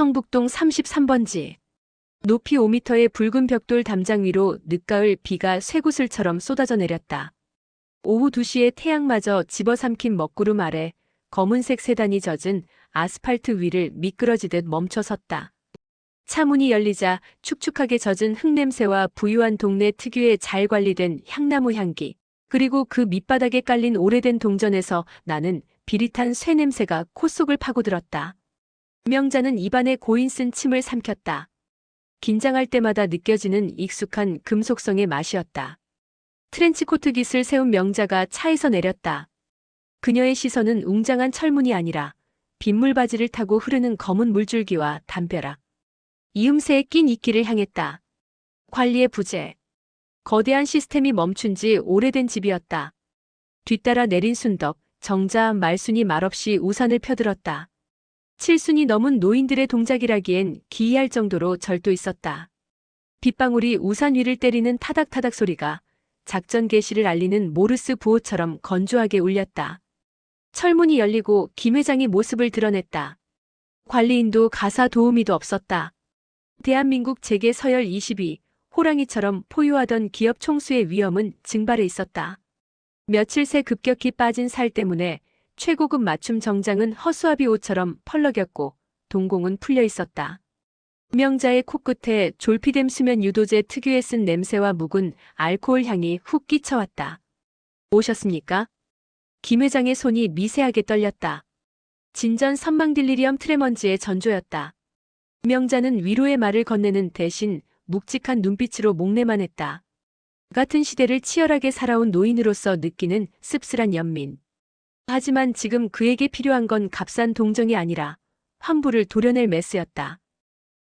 성북동 33번지. 높이 5m의 붉은 벽돌 담장 위로 늦가을 비가 쇠구슬처럼 쏟아져 내렸다. 오후 2시에 태양마저 집어삼킨 먹구름 아래 검은색 세단이 젖은 아스팔트 위를 미끄러지듯 멈춰 섰다. 차문이 열리자 축축하게 젖은 흙냄새와 부유한 동네 특유의 잘 관리된 향나무 향기, 그리고 그 밑바닥에 깔린 오래된 동전에서 나는 비릿한 쇠냄새가 콧속을 파고들었다. 명자는 입안에 고인 쓴 침을 삼켰다. 긴장할 때마다 느껴지는 익숙한 금속성의 맛이었다. 트렌치코트 깃을 세운 명자가 차에서 내렸다. 그녀의 시선은 웅장한 철문이 아니라 빗물바지를 타고 흐르는 검은 물줄기와 담벼락, 이음새에 낀 이끼를 향했다. 관리의 부재. 거대한 시스템이 멈춘 지 오래된 집이었다. 뒤따라 내린 순덕, 정자, 말순이 말없이 우산을 펴들었다. 7순이 넘은 노인들의 동작이라기엔 기이할 정도로 절도 있었다. 빗방울이 우산 위를 때리는 타닥타닥 소리가 작전 개시를 알리는 모르스 부호처럼 건조하게 울렸다. 철문이 열리고 김 회장이 모습을 드러냈다. 관리인도 가사 도우미도 없었다. 대한민국 재계 서열 20위, 호랑이처럼 포효하던 기업 총수의 위험은 증발해 있었다. 며칠 새 급격히 빠진 살 때문에 최고급 맞춤 정장은 허수아비 옷처럼 펄럭였고 동공은 풀려 있었다. 명자의 코끝에 졸피뎀 수면 유도제 특유의 쓴 냄새와 묵은 알코올 향이 훅 끼쳐왔다. 오셨습니까? 김 회장의 손이 미세하게 떨렸다. 진전 선망딜리리엄 트레먼지의 전조였다. 명자는 위로의 말을 건네는 대신 묵직한 눈빛으로 목례만 했다. 같은 시대를 치열하게 살아온 노인으로서 느끼는 씁쓸한 연민. 하지만 지금 그에게 필요한 건 값싼 동정이 아니라 환부를 도려낼 메스였다.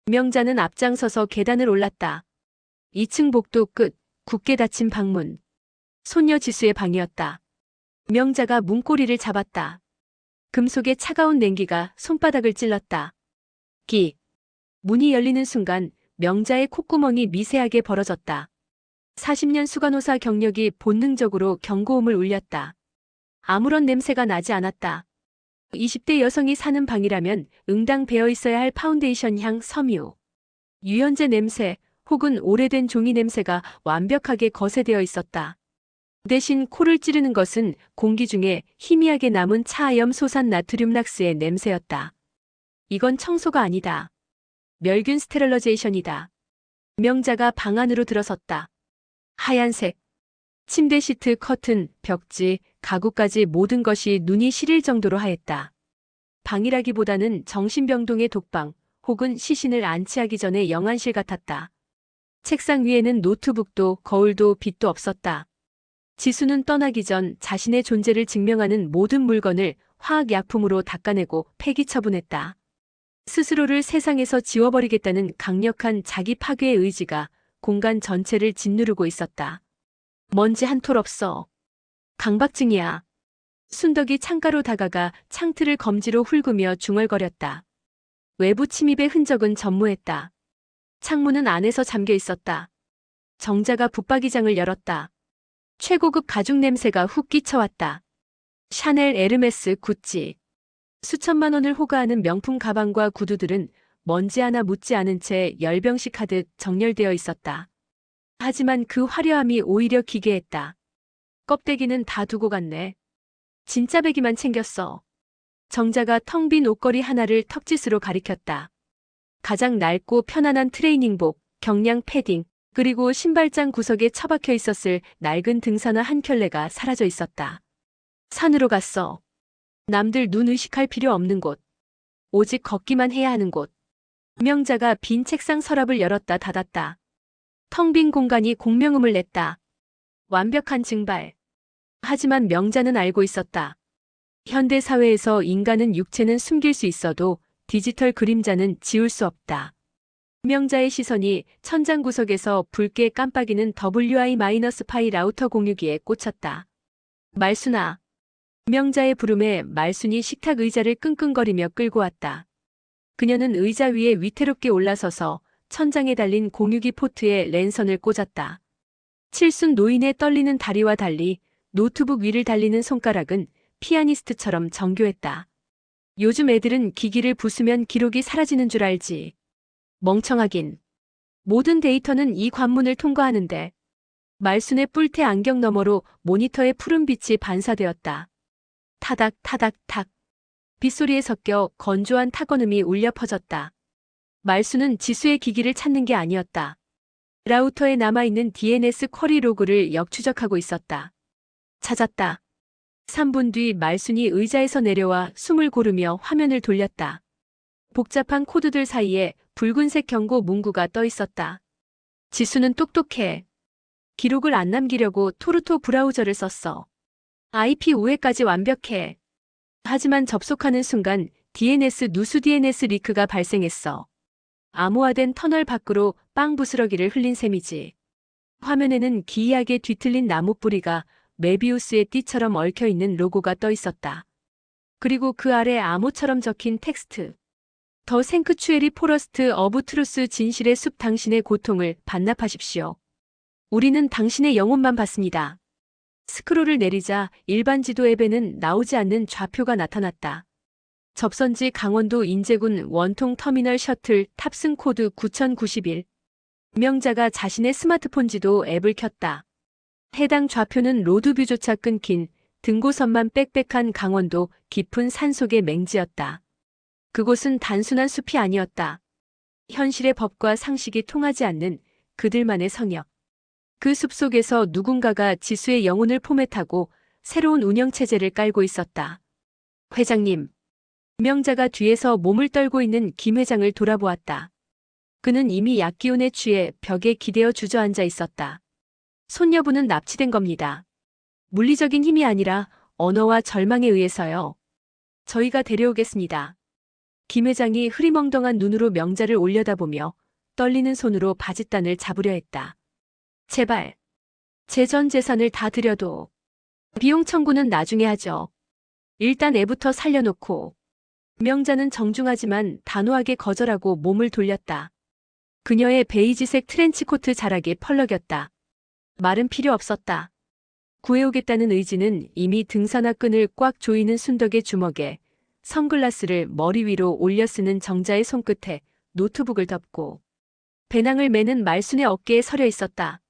명자는 앞장서서 계단을 올랐다. 2층 복도 끝, 굳게 닫힌 방문. 손녀 지수의 방이었다. 명자가 문고리를 잡았다. 금속의 차가운 냉기가 손바닥을 찔렀다. 문이 열리는 순간 명자의 콧구멍이 미세하게 벌어졌다. 40년 수간호사 경력이 본능적으로 경고음을 울렸다. 아무런 냄새가 나지 않았다. 20대 여성이 사는 방이라면 응당 배어 있어야 할 파운데이션 향 섬유, 유연제 냄새 혹은 오래된 종이 냄새가 완벽하게 거세되어 있었다. 대신 코를 찌르는 것은 공기 중에 희미하게 남은 차염 소산 나트륨 락스의 냄새였다. 이건 청소가 아니다. 멸균 스테릴러제이션이다. 명자가 방 안으로 들어섰다. 하얀색. 침대 시트, 커튼, 벽지, 가구까지 모든 것이 눈이 시릴 정도로 하였다. 방이라기보다는 정신병동의 독방 혹은 시신을 안치하기 전에 영안실 같았다. 책상 위에는 노트북도 거울도 빛도 없었다. 지수는 떠나기 전 자신의 존재를 증명하는 모든 물건을 화학약품으로 닦아내고 폐기 처분했다. 스스로를 세상에서 지워버리겠다는 강력한 자기 파괴의 의지가 공간 전체를 짓누르고 있었다. 먼지 한 톨 없어. 강박증이야. 순덕이 창가로 다가가 창틀을 검지로 훑으며 중얼거렸다. 외부 침입의 흔적은 전무했다. 창문은 안에서 잠겨 있었다. 정자가 붙박이장을 열었다. 최고급 가죽 냄새가 훅 끼쳐왔다. 샤넬, 에르메스, 구찌. 수천만 원을 호가하는 명품 가방과 구두들은 먼지 하나 묻지 않은 채 열병식 하듯 정렬되어 있었다. 하지만 그 화려함이 오히려 기괴했다. 껍데기는 다 두고 갔네. 진짜 배기만 챙겼어. 정자가 텅 빈 옷걸이 하나를 턱짓으로 가리켰다. 가장 낡고 편안한 트레이닝복, 경량 패딩, 그리고 신발장 구석에 처박혀 있었을 낡은 등산화 한 켤레가 사라져 있었다. 산으로 갔어. 남들 눈 의식할 필요 없는 곳. 오직 걷기만 해야 하는 곳. 명자가 빈 책상 서랍을 열었다 닫았다. 텅 빈 공간이 공명음을 냈다. 완벽한 증발. 하지만 명자는 알고 있었다. 현대 사회에서 인간은 육체는 숨길 수 있어도 디지털 그림자는 지울 수 없다. 명자의 시선이 천장 구석에서 붉게 깜빡이는 WI-파이 라우터 공유기에 꽂혔다. 말순아. 명자의 부름에 말순이 식탁 의자를 끙끙거리며 끌고 왔다. 그녀는 의자 위에 위태롭게 올라서서 천장에 달린 공유기 포트에 랜선을 꽂았다. 칠순 노인의 떨리는 다리와 달리 노트북 위를 달리는 손가락은 피아니스트처럼 정교했다. 요즘 애들은 기기를 부수면 기록이 사라지는 줄 알지. 멍청하긴. 모든 데이터는 이 관문을 통과하는데. 말순의 뿔테 안경 너머로 모니터의 푸른 빛이 반사되었다. 타닥 타닥 탁. 빗소리에 섞여 건조한 타건음이 울려 퍼졌다. 말순은 지수의 기기를 찾는 게 아니었다. 라우터에 남아있는 DNS 쿼리 로그를 역추적하고 있었다. 찾았다. 3분 뒤 말순이 의자에서 내려와 숨을 고르며 화면을 돌렸다. 복잡한 코드들 사이에 붉은색 경고 문구가 떠 있었다. 지수는 똑똑해. 기록을 안 남기려고 토르토 브라우저를 썼어. IP 우회까지 완벽해. 하지만 접속하는 순간 DNS 누수 DNS 리크가 발생했어. 암호화된 터널 밖으로 빵 부스러기를 흘린 셈이지. 화면에는 기이하게 뒤틀린 나무 뿌리가 메비우스의 띠처럼 얽혀있는 로고가 떠 있었다. 그리고 그 아래 암호처럼 적힌 텍스트. 더 생크추에리 포러스트 어브 트루스 진실의 숲 당신의 고통을 반납하십시오. 우리는 당신의 영혼만 받습니다. 스크롤을 내리자 일반 지도 앱에는 나오지 않는 좌표가 나타났다. 접선지 강원도 인제군 원통 터미널 셔틀 탑승 코드 9091. 명자가 자신의 스마트폰 지도 앱을 켰다. 해당 좌표는 로드뷰조차 끊긴 등고선만 빽빽한 강원도 깊은 산속의 맹지였다. 그곳은 단순한 숲이 아니었다. 현실의 법과 상식이 통하지 않는 그들만의 성역. 그 숲속에서 누군가가 지수의 영혼을 포맷하고 새로운 운영체제를 깔고 있었다. 회장님. 명자가 뒤에서 몸을 떨고 있는 김 회장을 돌아보았다. 그는 이미 약기운에 취해 벽에 기대어 주저앉아 있었다. 손여부는 납치된 겁니다. 물리적인 힘이 아니라 언어와 절망에 의해서요. 저희가 데려오겠습니다. 김 회장이 흐리멍덩한 눈으로 명자를 올려다보며 떨리는 손으로 바짓단을 잡으려 했다. 제발. 제 전 재산을 다 드려도. 비용 청구는 나중에 하죠. 일단 애부터 살려놓고. 명자는 정중하지만 단호하게 거절하고 몸을 돌렸다. 그녀의 베이지색 트렌치코트 자락이 펄럭였다. 말은 필요 없었다. 구해오겠다는 의지는 이미 등산화 끈을 꽉 조이는 순덕의 주먹에 선글라스를 머리 위로 올려 쓰는 정자의 손끝에 노트북을 덮고 배낭을 매는 말순의 어깨에 서려 있었다.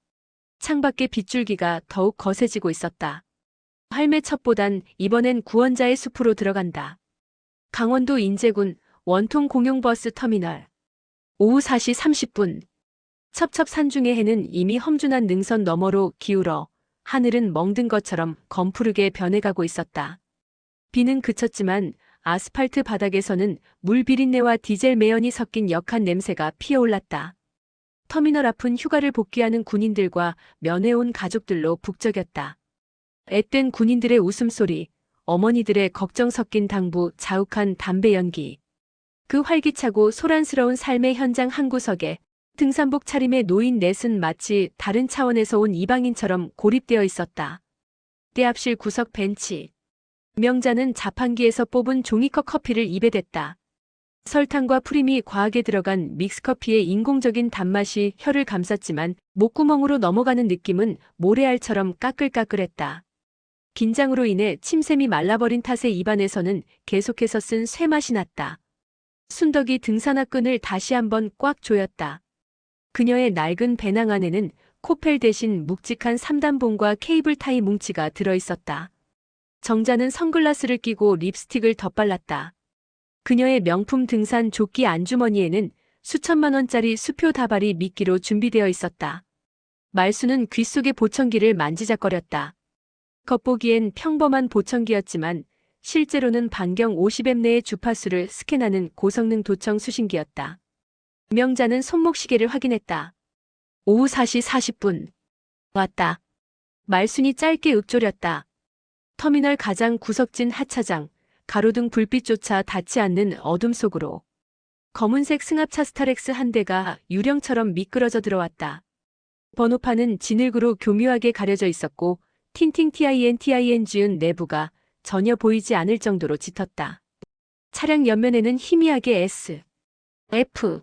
창밖의 빗줄기가 더욱 거세지고 있었다. 할매 첩보단 이번엔 구원자의 숲으로 들어간다. 강원도 인제군 원통 공용버스 터미널. 오후 4시 30분. 첩첩산중의 해는 이미 험준한 능선 너머로 기울어 하늘은 멍든 것처럼 검푸르게 변해가고 있었다. 비는 그쳤지만 아스팔트 바닥에서는 물 비린내와 디젤 매연이 섞인 역한 냄새가 피어올랐다. 터미널 앞은 휴가를 복귀하는 군인들과 면회온 가족들로 북적였다. 앳된 군인들의 웃음소리, 어머니들의 걱정 섞인 당부, 자욱한 담배 연기. 그 활기차고 소란스러운 삶의 현장 한 구석에 등산복 차림의 노인 넷은 마치 다른 차원에서 온 이방인처럼 고립되어 있었다. 때압실 구석 벤치. 명자는 자판기에서 뽑은 종이컵 커피를 입에 댔다. 설탕과 프림이 과하게 들어간 믹스커피의 인공적인 단맛이 혀를 감쌌지만 목구멍으로 넘어가는 느낌은 모래알처럼 까끌까끌했다. 긴장으로 인해 침샘이 말라버린 탓에 입안에서는 계속해서 쓴 쇠맛이 났다. 순덕이 등산화 끈을 다시 한번 꽉 조였다. 그녀의 낡은 배낭 안에는 코펠 대신 묵직한 3단봉과 케이블 타이 뭉치가 들어있었다. 정자는 선글라스를 끼고 립스틱을 덧발랐다. 그녀의 명품 등산 조끼 안주머니에는 수천만 원짜리 수표 다발이 미끼로 준비되어 있었다. 말수는 귓속의 보청기를 만지작거렸다. 겉보기엔 평범한 보청기였지만 실제로는 반경 50엠 내의 주파수를 스캔하는 고성능 도청 수신기였다. 명자는 손목시계를 확인했다. 오후 4시 40분. 왔다. 말순이 짧게 읊조렸다. 터미널 가장 구석진 하차장, 가로등 불빛조차 닿지 않는 어둠 속으로. 검은색 승합차 스타렉스 한 대가 유령처럼 미끄러져 들어왔다. 번호판은 진흙으로 교묘하게 가려져 있었고 틴팅 TIN 지은 내부가 전혀 보이지 않을 정도로 짙었다. 차량 옆면에는 희미하게 S, F,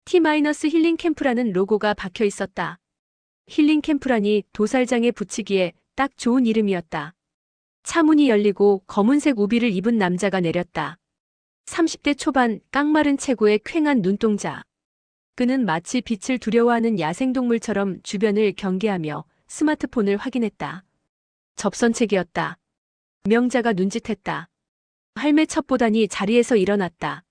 T- 힐링 캠프라는 로고가 박혀 있었다. 힐링 캠프라니 도살장에 붙이기에 딱 좋은 이름이었다. 차 문이 열리고 검은색 우비를 입은 남자가 내렸다. 30대 초반 깡마른 체구의 퀭한 눈동자. 그는 마치 빛을 두려워하는 야생동물처럼 주변을 경계하며 스마트폰을 확인했다. 접선책이었다. 명자가 눈짓했다. 할매 첩보다니 자리에서 일어났다.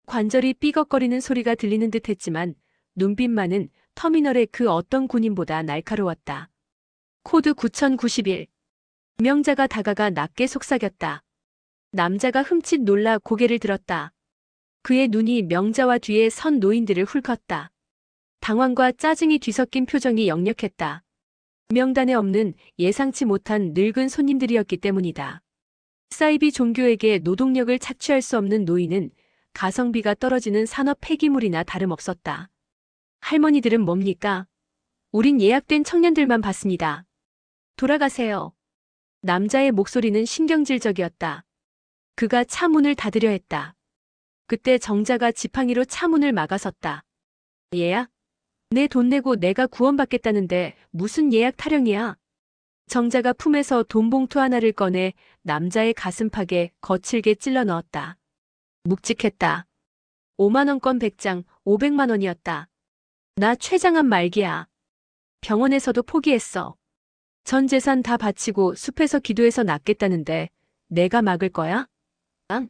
관절이 삐걱거리는 소리가 들리는 듯 했지만 눈빛만은 터미널의 그 어떤 군인보다 날카로웠다. 코드 9091. 명자가 다가가 낮게 속삭였다. 남자가 흠칫 놀라 고개를 들었다. 그의 눈이 명자와 뒤에 선 노인들을 훑었다. 당황과 짜증이 뒤섞인 표정이 역력했다. 명단에 없는 예상치 못한 늙은 손님들이었기 때문이다. 사이비 종교에게 노동력을 착취할 수 없는 노인은 가성비가 떨어지는 산업 폐기물이나 다름없었다. 할머니들은 뭡니까? 우린 예약된 청년들만 받습니다. 돌아가세요. 남자의 목소리는 신경질적이었다. 그가 차문을 닫으려 했다. 그때 정자가 지팡이로 차문을 막아섰다. 예약? 내 돈 내고 내가 구원받겠다는데 무슨 예약 타령이야? 정자가 품에서 돈 봉투 하나를 꺼내 남자의 가슴팍에 거칠게 찔러 넣었다. 묵직했다. 5만원권 100장, 500만원이었다. 나 췌장암 말기야. 병원에서도 포기했어. 전 재산 다 바치고 숲에서 기도해서 낫겠다는데 내가 막을 거야? 응?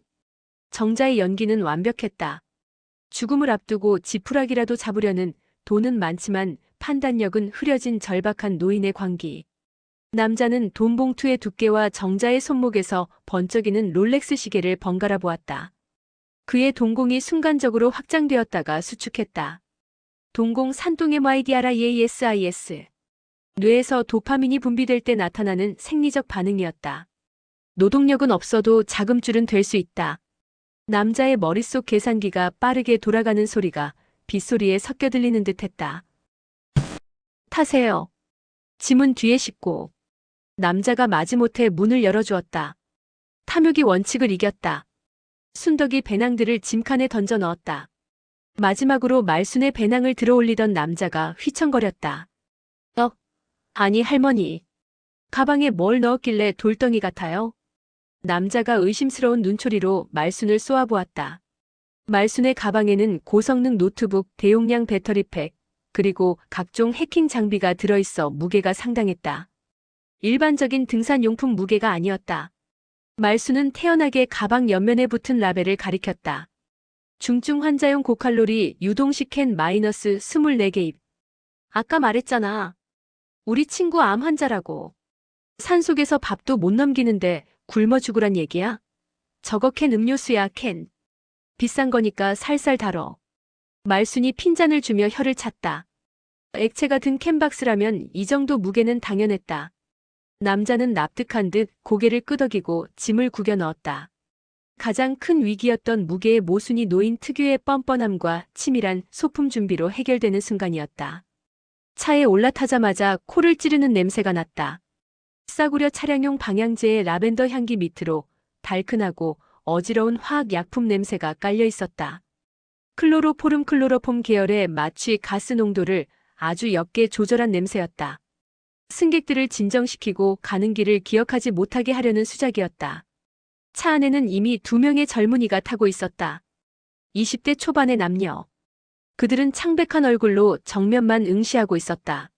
정자의 연기는 완벽했다. 죽음을 앞두고 지푸라기라도 잡으려는 돈은 많지만 판단력은 흐려진 절박한 노인의 광기. 남자는 돈 봉투의 두께와 정자의 손목에서 번쩍이는 롤렉스 시계를 번갈아 보았다. 그의 동공이 순간적으로 확장되었다가 수축했다. 동공 산동 MIDRIASIS. 뇌에서 도파민이 분비될 때 나타나는 생리적 반응이었다. 노동력은 없어도 자금줄은 될 수 있다. 남자의 머릿속 계산기가 빠르게 돌아가는 소리가 빗소리에 섞여 들리는 듯했다. 타세요. 짐은 뒤에 싣고. 남자가 마지못해 문을 열어주었다. 탐욕이 원칙을 이겼다. 순덕이 배낭들을 짐칸에 던져 넣었다. 마지막으로 말순의 배낭을 들어올리던 남자가 휘청거렸다. 아니 할머니. 가방에 뭘 넣었길래 돌덩이 같아요? 남자가 의심스러운 눈초리로 말순을 쏘아보았다. 말순의 가방에는 고성능 노트북, 대용량 배터리팩, 그리고 각종 해킹 장비가 들어있어 무게가 상당했다. 일반적인 등산용품 무게가 아니었다. 말순은 태연하게 가방 옆면에 붙은 라벨을 가리켰다. 중증 환자용 고칼로리 유동식 캔 마이너스 24개 입. 아까 말했잖아. 우리 친구 암 환자라고. 산속에서 밥도 못 넘기는데 굶어 죽으란 얘기야? 저거 캔 음료수야 캔. 비싼 거니까 살살 달어. 말순이 핀잔을 주며 혀를 찼다. 액체가 든 캔박스라면 이 정도 무게는 당연했다. 남자는 납득한 듯 고개를 끄덕이고 짐을 구겨 넣었다. 가장 큰 위기였던 무게의 모순이 노인 특유의 뻔뻔함과 치밀한 소품 준비로 해결되는 순간이었다. 차에 올라타자마자 코를 찌르는 냄새가 났다. 싸구려 차량용 방향제의 라벤더 향기 밑으로 달큰하고 어지러운 화학약품 냄새가 깔려 있었다. 클로로포름 클로로폼 계열의 마취 가스 농도를 아주 옅게 조절한 냄새였다. 승객들을 진정시키고 가는 길을 기억하지 못하게 하려는 수작이었다. 차 안에는 이미 2명의 젊은이가 타고 있었다. 20대 초반의 남녀. 그들은 창백한 얼굴로 정면만 응시하고 있었다.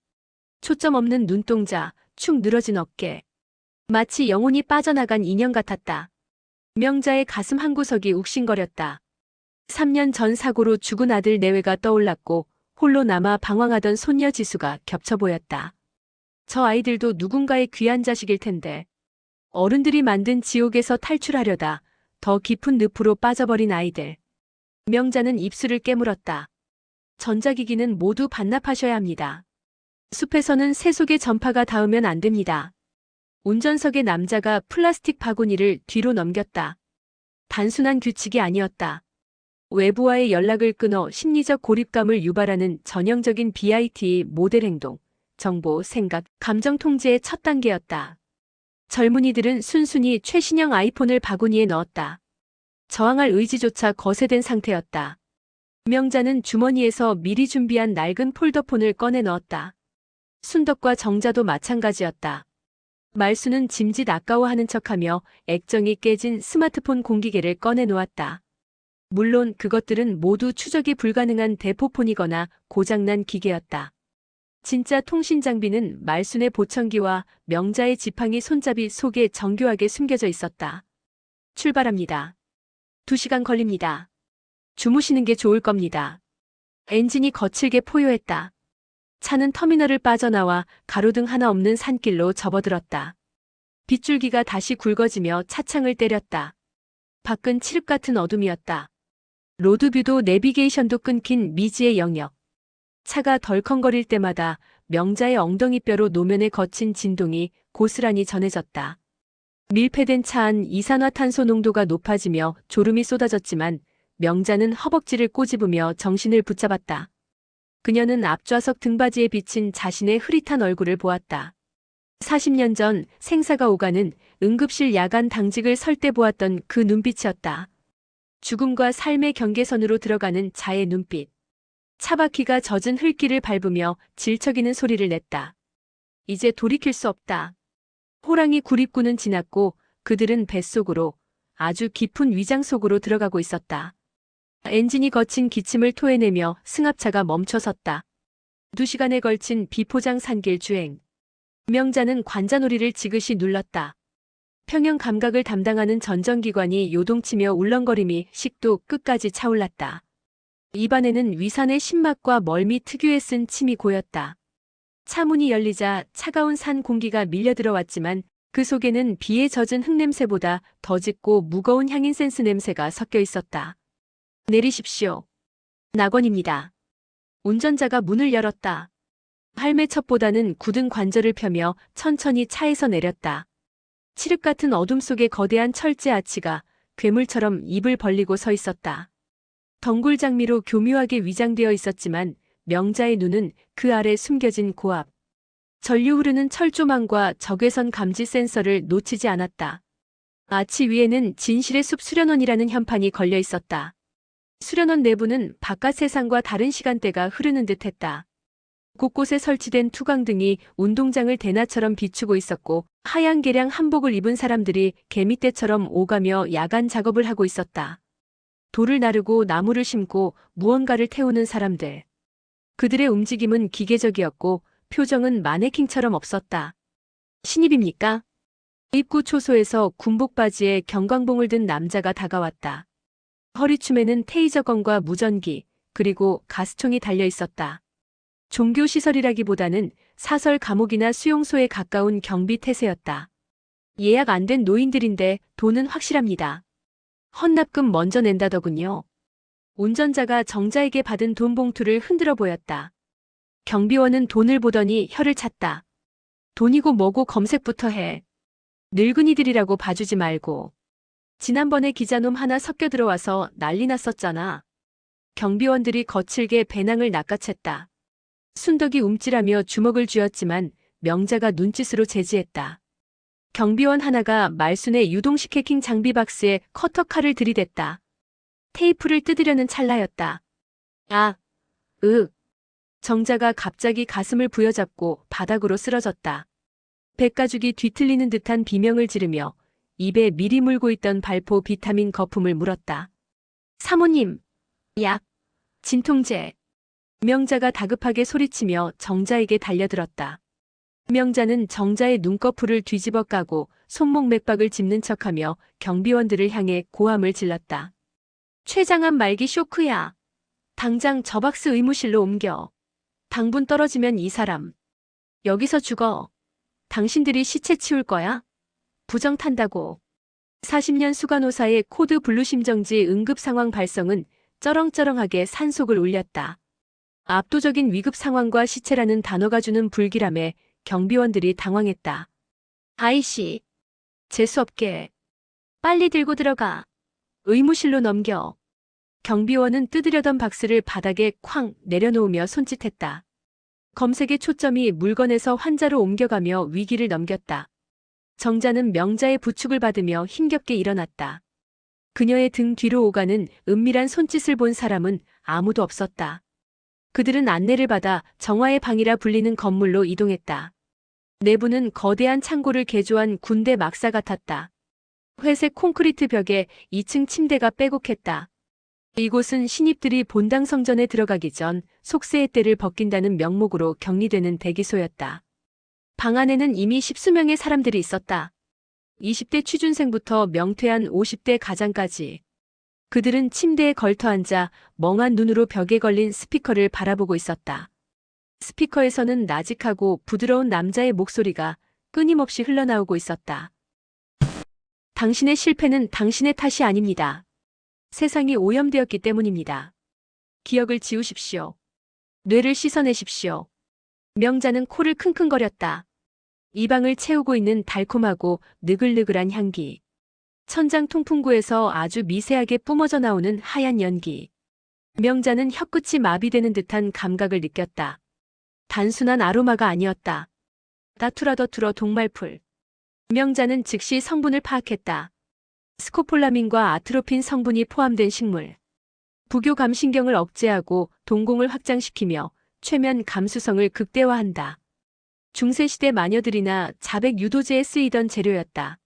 초점 없는 눈동자, 축 늘어진 어깨. 마치 영혼이 빠져나간 인형 같았다. 명자의 가슴 한구석이 욱신거렸다. 3년 전 사고로 죽은 아들 내외가 떠올랐고 홀로 남아 방황하던 손녀 지수가 겹쳐 보였다. 저 아이들도 누군가의 귀한 자식일 텐데. 어른들이 만든 지옥에서 탈출하려다 더 깊은 늪으로 빠져버린 아이들. 명자는 입술을 깨물었다. 전자기기는 모두 반납하셔야 합니다. 숲에서는 세속의 전파가 닿으면 안 됩니다. 운전석의 남자가 플라스틱 바구니를 뒤로 넘겼다. 단순한 규칙이 아니었다. 외부와의 연락을 끊어 심리적 고립감을 유발하는 전형적인 BIT 모델 행동, 정보, 생각, 감정 통제의 첫 단계였다. 젊은이들은 순순히 최신형 아이폰을 바구니에 넣었다. 저항할 의지조차 거세된 상태였다. 명자는 주머니에서 미리 준비한 낡은 폴더폰을 꺼내 넣었다. 순덕과 정자도 마찬가지였다. 말수는 짐짓 아까워하는 척하며 액정이 깨진 스마트폰 공기계를 꺼내 놓았다. 물론 그것들은 모두 추적이 불가능한 대포폰이거나 고장난 기계였다. 진짜 통신 장비는 말순의 보청기와 명자의 지팡이 손잡이 속에 정교하게 숨겨져 있었다. 출발합니다. 2시간 걸립니다. 주무시는 게 좋을 겁니다. 엔진이 거칠게 포효했다. 차는 터미널을 빠져나와 가로등 하나 없는 산길로 접어들었다. 빗줄기가 다시 굵어지며 차창을 때렸다. 밖은 칠흑 같은 어둠이었다. 로드뷰도 내비게이션도 끊긴 미지의 영역. 차가 덜컹거릴 때마다 명자의 엉덩이뼈로 노면에 거친 진동이 고스란히 전해졌다. 밀폐된 차 안 이산화탄소 농도가 높아지며 졸음이 쏟아졌지만 명자는 허벅지를 꼬집으며 정신을 붙잡았다. 그녀는 앞좌석 등받이에 비친 자신의 흐릿한 얼굴을 보았다. 40년 전 생사가 오가는 응급실 야간 당직을 설 때 보았던 그 눈빛이었다. 죽음과 삶의 경계선으로 들어가는 자의 눈빛. 차바퀴가 젖은 흙길을 밟으며 질척이는 소리를 냈다. 이제 돌이킬 수 없다. 호랑이 구립구는 지났고 그들은 뱃속으로, 아주 깊은 위장 속으로 들어가고 있었다. 엔진이 거친 기침을 토해내며 승합차가 멈춰섰다. 2시간에 걸친 비포장 산길 주행. 명자는 관자놀이를 지그시 눌렀다. 평형 감각을 담당하는 전정기관이 요동치며 울렁거림이 식도 끝까지 차올랐다. 입안에는 위산의 신맛과 멀미 특유의 쓴 침이 고였다. 차 문이 열리자 차가운 산 공기가 밀려 들어왔지만 그 속에는 비에 젖은 흙냄새보다 더 짙고 무거운 향인센스 냄새가 섞여 있었다. 내리십시오. 낙원입니다. 운전자가 문을 열었다. 할매첩보다는 굳은 관절을 펴며 천천히 차에서 내렸다. 칠흑 같은 어둠 속에 거대한 철제 아치가 괴물처럼 입을 벌리고 서 있었다. 덩굴 장미로 교묘하게 위장되어 있었지만 명자의 눈은 그 아래 숨겨진 고압, 전류 흐르는 철조망과 적외선 감지 센서를 놓치지 않았다. 아치 위에는 진실의 숲 수련원이라는 현판이 걸려 있었다. 수련원 내부는 바깥 세상과 다른 시간대가 흐르는 듯했다. 곳곳에 설치된 투광등이 운동장을 대나처럼 비추고 있었고 하얀 개량 한복을 입은 사람들이 개미떼처럼 오가며 야간 작업을 하고 있었다. 돌을 나르고 나무를 심고 무언가를 태우는 사람들. 그들의 움직임은 기계적이었고 표정은 마네킹처럼 없었다. 신입입니까? 입구 초소에서 군복 바지에 경광봉을 든 남자가 다가왔다. 허리춤에는 테이저건과 무전기, 그리고 가스총이 달려 있었다. 종교시설이라기보다는 사설 감옥이나 수용소에 가까운 경비 태세였다. 예약 안 된 노인들인데 돈은 확실합니다. 헌납금 먼저 낸다더군요. 운전자가 정자에게 받은 돈 봉투를 흔들어 보였다. 경비원은 돈을 보더니 혀를 찼다. 돈이고 뭐고 검색부터 해. 늙은이들이라고 봐주지 말고. 지난번에 기자놈 하나 섞여 들어와서 난리 났었잖아. 경비원들이 거칠게 배낭을 낚아챘다. 순덕이 움찔하며 주먹을 쥐었지만 명자가 눈짓으로 제지했다. 경비원 하나가 말순의 유동식 해킹 장비 박스에 커터칼을 들이댔다. 테이프를 뜯으려는 찰나였다. 아, 정자가 갑자기 가슴을 부여잡고 바닥으로 쓰러졌다. 백가죽이 뒤틀리는 듯한 비명을 지르며 입에 미리 물고 있던 발포 비타민 거품을 물었다. 사모님, 약, 진통제. 명자가 다급하게 소리치며 정자에게 달려들었다. 명자는 정자의 눈꺼풀을 뒤집어 까고 손목 맥박을 짚는 척하며 경비원들을 향해 고함을 질렀다. 췌장암 말기 쇼크야. 당장 저 박스 의무실로 옮겨. 당분 떨어지면 이 사람 여기서 죽어. 당신들이 시체 치울 거야? 부정 탄다고. 40년 수간호사의 코드 블루 심정지 응급 상황 발성은 쩌렁쩌렁하게 산속을 울렸다. 압도적인 위급 상황과 시체라는 단어가 주는 불길함에 경비원들이 당황했다. 아이씨, 재수없게. 빨리 들고 들어가. 의무실로 넘겨. 경비원은 뜯으려던 박스를 바닥에 쾅 내려놓으며 손짓했다. 검색의 초점이 물건에서 환자로 옮겨가며 위기를 넘겼다. 정자는 명자의 부축을 받으며 힘겹게 일어났다. 그녀의 등 뒤로 오가는 은밀한 손짓을 본 사람은 아무도 없었다. 그들은 안내를 받아 정화의 방이라 불리는 건물로 이동했다. 내부는 거대한 창고를 개조한 군대 막사 같았다. 회색 콘크리트 벽에 2층 침대가 빼곡했다. 이곳은 신입들이 본당 성전에 들어가기 전 속세의 때를 벗긴다는 명목으로 격리되는 대기소였다. 방 안에는 이미 십수명의 사람들이 있었다. 20대 취준생부터 명퇴한 50대 가장까지. 그들은 침대에 걸터앉아 멍한 눈으로 벽에 걸린 스피커를 바라보고 있었다. 스피커에서는 나직하고 부드러운 남자의 목소리가 끊임없이 흘러나오고 있었다. 당신의 실패는 당신의 탓이 아닙니다. 세상이 오염되었기 때문입니다. 기억을 지우십시오. 뇌를 씻어내십시오. 명자는 코를 킁킁거렸다. 이 방을 채우고 있는 달콤하고 느글느글한 향기. 천장 통풍구에서 아주 미세하게 뿜어져 나오는 하얀 연기. 명자는 혀끝이 마비되는 듯한 감각을 느꼈다. 단순한 아로마가 아니었다. 다투라더투러 동말풀. 명자는 즉시 성분을 파악했다. 스코폴라민과 아트로핀 성분이 포함된 식물. 부교 감신경을 억제하고 동공을 확장시키며 최면 감수성을 극대화한다. 중세시대 마녀들이나 자백 유도제에 쓰이던 재료였다.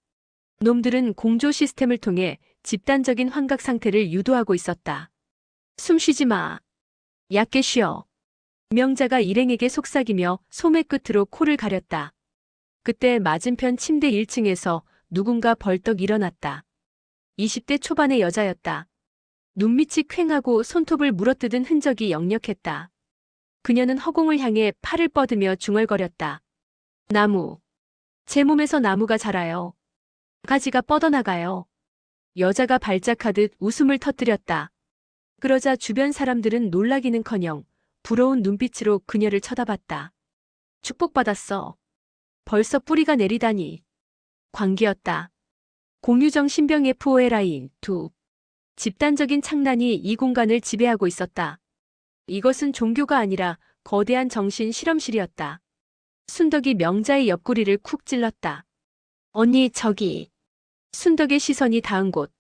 놈들은 공조 시스템을 통해 집단적인 환각 상태를 유도하고 있었다. 숨 쉬지 마. 얕게 쉬어. 명자가 일행에게 속삭이며 소매 끝으로 코를 가렸다. 그때 맞은편 침대 1층에서 누군가 벌떡 일어났다. 20대 초반의 여자였다. 눈밑이 퀭하고 손톱을 물어뜯은 흔적이 역력했다. 그녀는 허공을 향해 팔을 뻗으며 중얼거렸다. 나무. 제 몸에서 나무가 자라요. 가지가 뻗어나가요. 여자가 발작하듯 웃음을 터뜨렸다. 그러자 주변 사람들은 놀라기는커녕 부러운 눈빛으로 그녀를 쳐다봤다. 축복받았어. 벌써 뿌리가 내리다니. 광기였다. 공유정 신병 FOLI 2. 집단적인 창난이 이 공간을 지배하고 있었다. 이것은 종교가 아니라 거대한 정신 실험실이었다. 순덕이 명자의 옆구리를 쿡 찔렀다. 언니 저기. 순덕의 시선이 닿은 곳.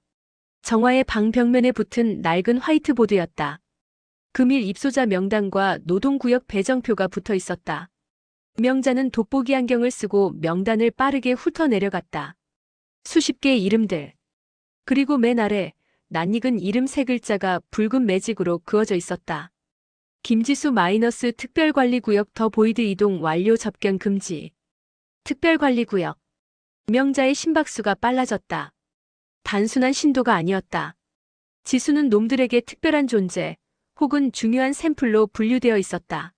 정화의 방 벽면에 붙은 낡은 화이트보드였다. 금일 입소자 명단과 노동구역 배정표가 붙어 있었다. 명자는 돋보기 안경을 쓰고 명단을 빠르게 훑어 내려갔다. 수십 개의 이름들. 그리고 맨 아래 낯익은 이름 세 글자가 붉은 매직으로 그어져 있었다. 김지수 마이너스 특별관리구역 더 보이드 이동 완료 접견 금지. 특별관리구역. 명자의 심박수가 빨라졌다. 단순한 신도가 아니었다. 지수는 놈들에게 특별한 존재 혹은 중요한 샘플로 분류되어 있었다.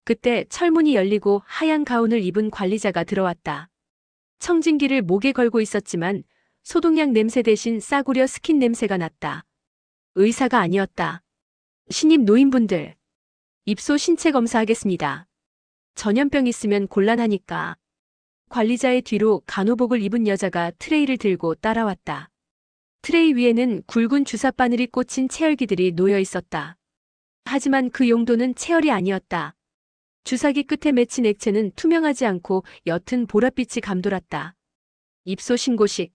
그때 철문이 열리고 하얀 가운을 입은 관리자가 들어왔다. 청진기를 목에 걸고 있었지만 소독약 냄새 대신 싸구려 스킨 냄새가 났다. 의사가 아니었다. 신입 노인분들. 입소 신체 검사하겠습니다. 전염병 있으면 곤란하니까. 관리자의 뒤로 간호복을 입은 여자가 트레이를 들고 따라왔다. 트레이 위에는 굵은 주사 바늘이 꽂힌 체열기들이 놓여 있었다. 하지만 그 용도는 체열이 아니었다. 주사기 끝에 맺힌 액체는 투명하지 않고 옅은 보랏빛이 감돌았다. 입소 신고식.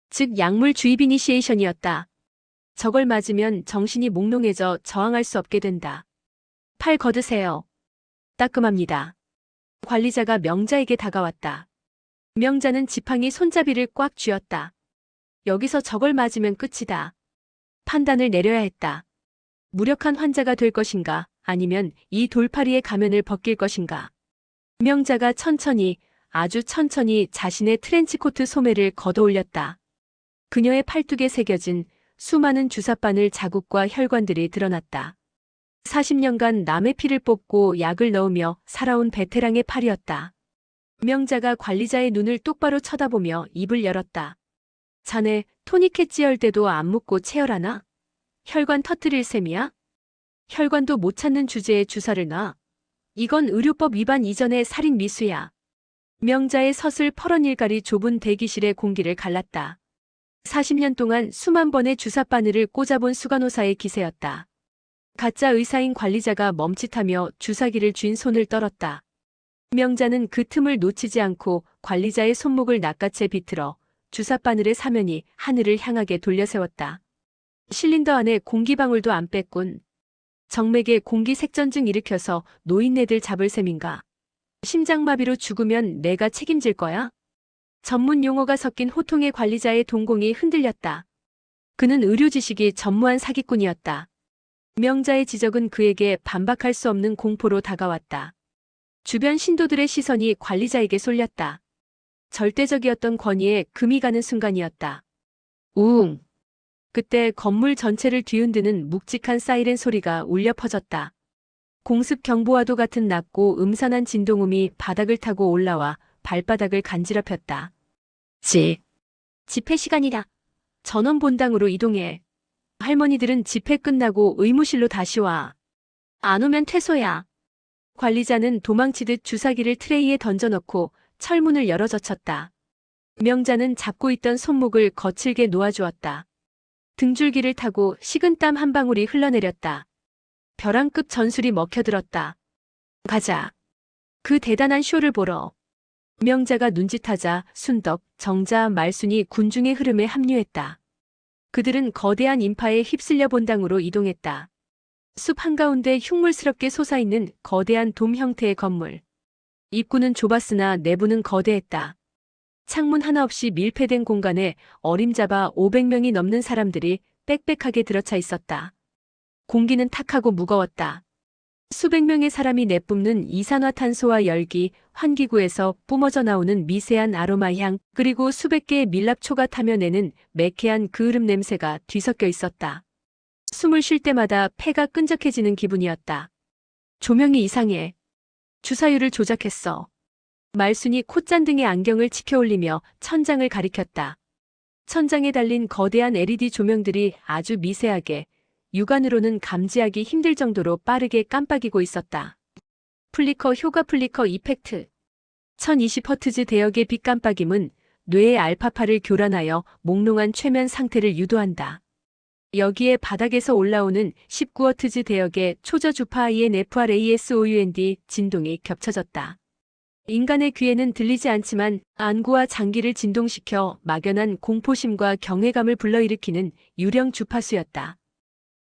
즉 약물 주입 이니시에이션이었다. 저걸 맞으면 정신이 몽롱해져 저항할 수 없게 된다. 팔 걷으세요. 따끔합니다. 관리자가 명자에게 다가왔다. 명자는 지팡이 손잡이를 꽉 쥐었다. 여기서 저걸 맞으면 끝이다. 판단을 내려야 했다. 무력한 환자가 될 것인가 아니면 이 돌파리의 가면을 벗길 것인가. 명자가 천천히 아주 천천히 자신의 트렌치코트 소매를 걷어올렸다. 그녀의 팔뚝에 새겨진 수많은 주사바늘 자국과 혈관들이 드러났다. 40년간 남의 피를 뽑고 약을 넣으며 살아온 베테랑의 팔이었다. 명자가 관리자의 눈을 똑바로 쳐다보며 입을 열었다. 자네 토니켓 찌열 때도 안 묻고 체열하나? 혈관 터뜨릴 셈이야? 혈관도 못 찾는 주제에 주사를 놔. 이건 의료법 위반 이전의 살인 미수야. 명자의 서슬 퍼런 일갈이 좁은 대기실의 공기를 갈랐다. 40년 동안 수만 번의 주사바늘을 꽂아본 수간호사의 기세였다. 가짜 의사인 관리자가 멈칫하며 주사기를 쥔 손을 떨었다. 명자는 그 틈을 놓치지 않고 관리자의 손목을 낚아채 비틀어 주사바늘의 사면이 하늘을 향하게 돌려세웠다. 실린더 안에 공기방울도 안 뺐군. 정맥에 공기 색전증 일으켜서 노인네들 잡을 셈인가. 심장마비로 죽으면 내가 책임질 거야? 전문 용어가 섞인 호통의 관리자의 동공이 흔들렸다. 그는 의료 지식이 전무한 사기꾼이었다. 명자의 지적은 그에게 반박할 수 없는 공포로 다가왔다. 주변 신도들의 시선이 관리자에게 쏠렸다. 절대적이었던 권위에 금이 가는 순간이었다. 우웅. 그때 건물 전체를 뒤흔드는 묵직한 사이렌 소리가 울려 퍼졌다. 공습 경보와도 같은 낮고 음산한 진동음이 바닥을 타고 올라와 발바닥을 간지럽혔다. 집회 시간이다. 전원 본당으로 이동해. 할머니들은 집회 끝나고 의무실로 다시 와. 안 오면 퇴소야. 관리자는 도망치듯 주사기를 트레이에 던져넣고 철문을 열어젖혔다. 명자는 잡고 있던 손목을 거칠게 놓아주었다. 등줄기를 타고 식은땀 한 방울이 흘러내렸다. 벼랑급 전술이 먹혀들었다. 가자. 그 대단한 쇼를 보러. 명자가 눈짓하자 순덕, 정자, 말순이 군중의 흐름에 합류했다. 그들은 거대한 인파에 휩쓸려 본당으로 이동했다. 숲 한가운데 흉물스럽게 솟아있는 거대한 돔 형태의 건물. 입구는 좁았으나 내부는 거대했다. 창문 하나 없이 밀폐된 공간에 어림잡아 500명이 넘는 사람들이 빽빽하게 들어차 있었다. 공기는 탁하고 무거웠다. 수백 명의 사람이 내뿜는 이산화탄소와 열기, 환기구에서 뿜어져 나오는 미세한 아로마 향, 그리고 수백 개의 밀랍초가 타며 내는 매캐한 그을음 냄새가 뒤섞여 있었다. 숨을 쉴 때마다 폐가 끈적해지는 기분이었다. 조명이 이상해. 주사율을 조작했어. 말순이 콧잔등에 안경을 치켜올리며 천장을 가리켰다. 천장에 달린 거대한 LED 조명들이 아주 미세하게, 육안으로는 감지하기 힘들 정도로 빠르게 깜빡이고 있었다. 효과 플리커 이펙트. 1020Hz 대역의 빛 깜빡임은 뇌의 알파파를 교란하여 몽롱한 최면 상태를 유도한다. 여기에 바닥에서 올라오는 19Hz 대역의 초저주파 INFRASOUND 진동이 겹쳐졌다. 인간의 귀에는 들리지 않지만 안구와 장기를 진동시켜 막연한 공포심과 경외감을 불러일으키는 유령 주파수였다.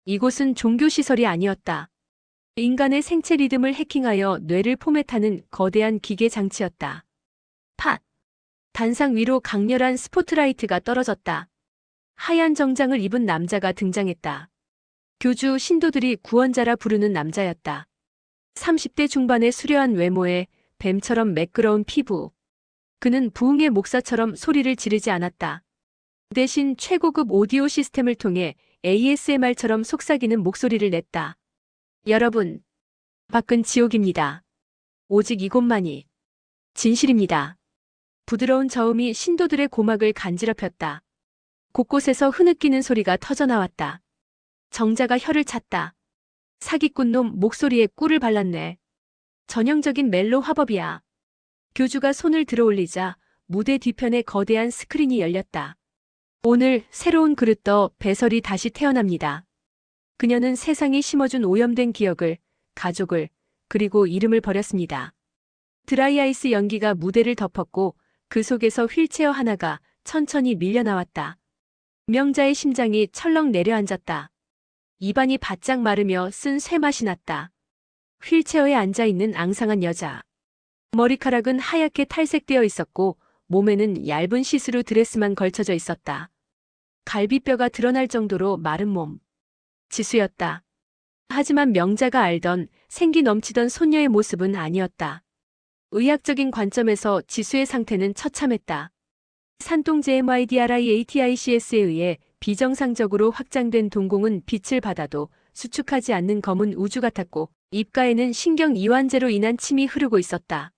이곳은 종교시설이 아니었다. 인간의 생체 리듬을 해킹하여 뇌를 포맷하는 거대한 기계 장치였다. 팟! 단상 위로 강렬한 스포트라이트가 떨어졌다. 하얀 정장을 입은 남자가 등장했다. 교주 신도들이 구원자라 부르는 남자였다. 30대 중반의 수려한 외모에 뱀처럼 매끄러운 피부. 그는 부흥의 목사처럼 소리를 지르지 않았다. 대신 최고급 오디오 시스템을 통해 ASMR처럼 속삭이는 목소리를 냈다. 여러분, 밖은 지옥입니다. 오직 이곳만이 진실입니다. 부드러운 저음이 신도들의 고막을 간지럽혔다. 곳곳에서 흐느끼는 소리가 터져나왔다. 정자가 혀를 찼다. 사기꾼 놈 목소리에 꿀을 발랐네. 전형적인 멜로 화법이야. 교주가 손을 들어올리자 무대 뒤편에 거대한 스크린이 열렸다. 오늘 새로운 그릇더 배설이 다시 태어납니다. 그녀는 세상이 심어준 오염된 기억을, 가족을, 그리고 이름을 버렸습니다. 드라이아이스 연기가 무대를 덮었고 그 속에서 휠체어 하나가 천천히 밀려나왔다. 명자의 심장이 철렁 내려앉았다. 입안이 바짝 마르며 쓴 쇠맛이 났다. 휠체어에 앉아있는 앙상한 여자. 머리카락은 하얗게 탈색되어 있었고 몸에는 얇은 시스루 드레스만 걸쳐져 있었다. 갈비뼈가 드러날 정도로 마른 몸. 지수였다. 하지만 명자가 알던 생기 넘치던 손녀의 모습은 아니었다. 의학적인 관점에서 지수의 상태는 처참했다. 산동제 MIDRIATICS에 의해 비정상적으로 확장된 동공은 빛을 받아도 수축하지 않는 검은 우주 같았고 입가에는 신경 이완제로 인한 침이 흐르고 있었다.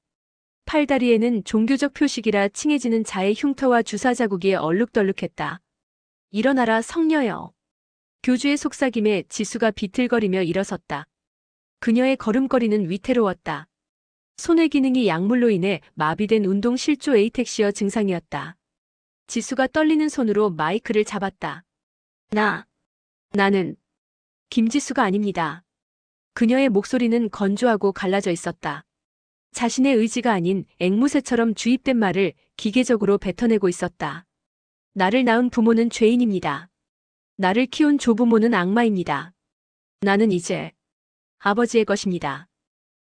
팔다리에는 종교적 표식이라 칭해지는 자의 흉터와 주사 자국이 얼룩덜룩했다. 일어나라 성녀여. 교주의 속삭임에 지수가 비틀거리며 일어섰다. 그녀의 걸음걸이는 위태로웠다. 손의 기능이 약물로 인해 마비된 운동 실조 에이텍시어 증상이었다. 지수가 떨리는 손으로 마이크를 잡았다. 나는 김지수가 아닙니다. 그녀의 목소리는 건조하고 갈라져 있었다. 자신의 의지가 아닌 앵무새처럼 주입된 말을 기계적으로 뱉어내고 있었다. 나를 낳은 부모는 죄인입니다. 나를 키운 조부모는 악마입니다. 나는 이제 아버지의 것입니다.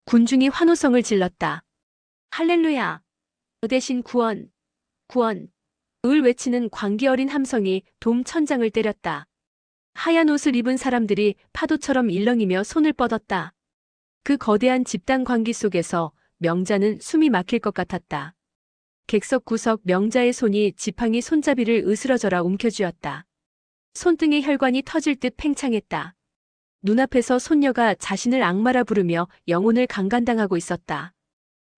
군중이 환호성을 질렀다. 할렐루야. 대신 구원. 을 외치는 광기 어린 함성이 돔 천장을 때렸다. 하얀 옷을 입은 사람들이 파도처럼 일렁이며 손을 뻗었다. 그 거대한 집단 광기 속에서 명자는 숨이 막힐 것 같았다. 객석 구석 명자의 손이 지팡이 손잡이를 으스러져라 움켜쥐었다. 손등의 혈관이 터질 듯 팽창했다. 눈앞에서 손녀가 자신을 악마라 부르며 영혼을 강간당하고 있었다.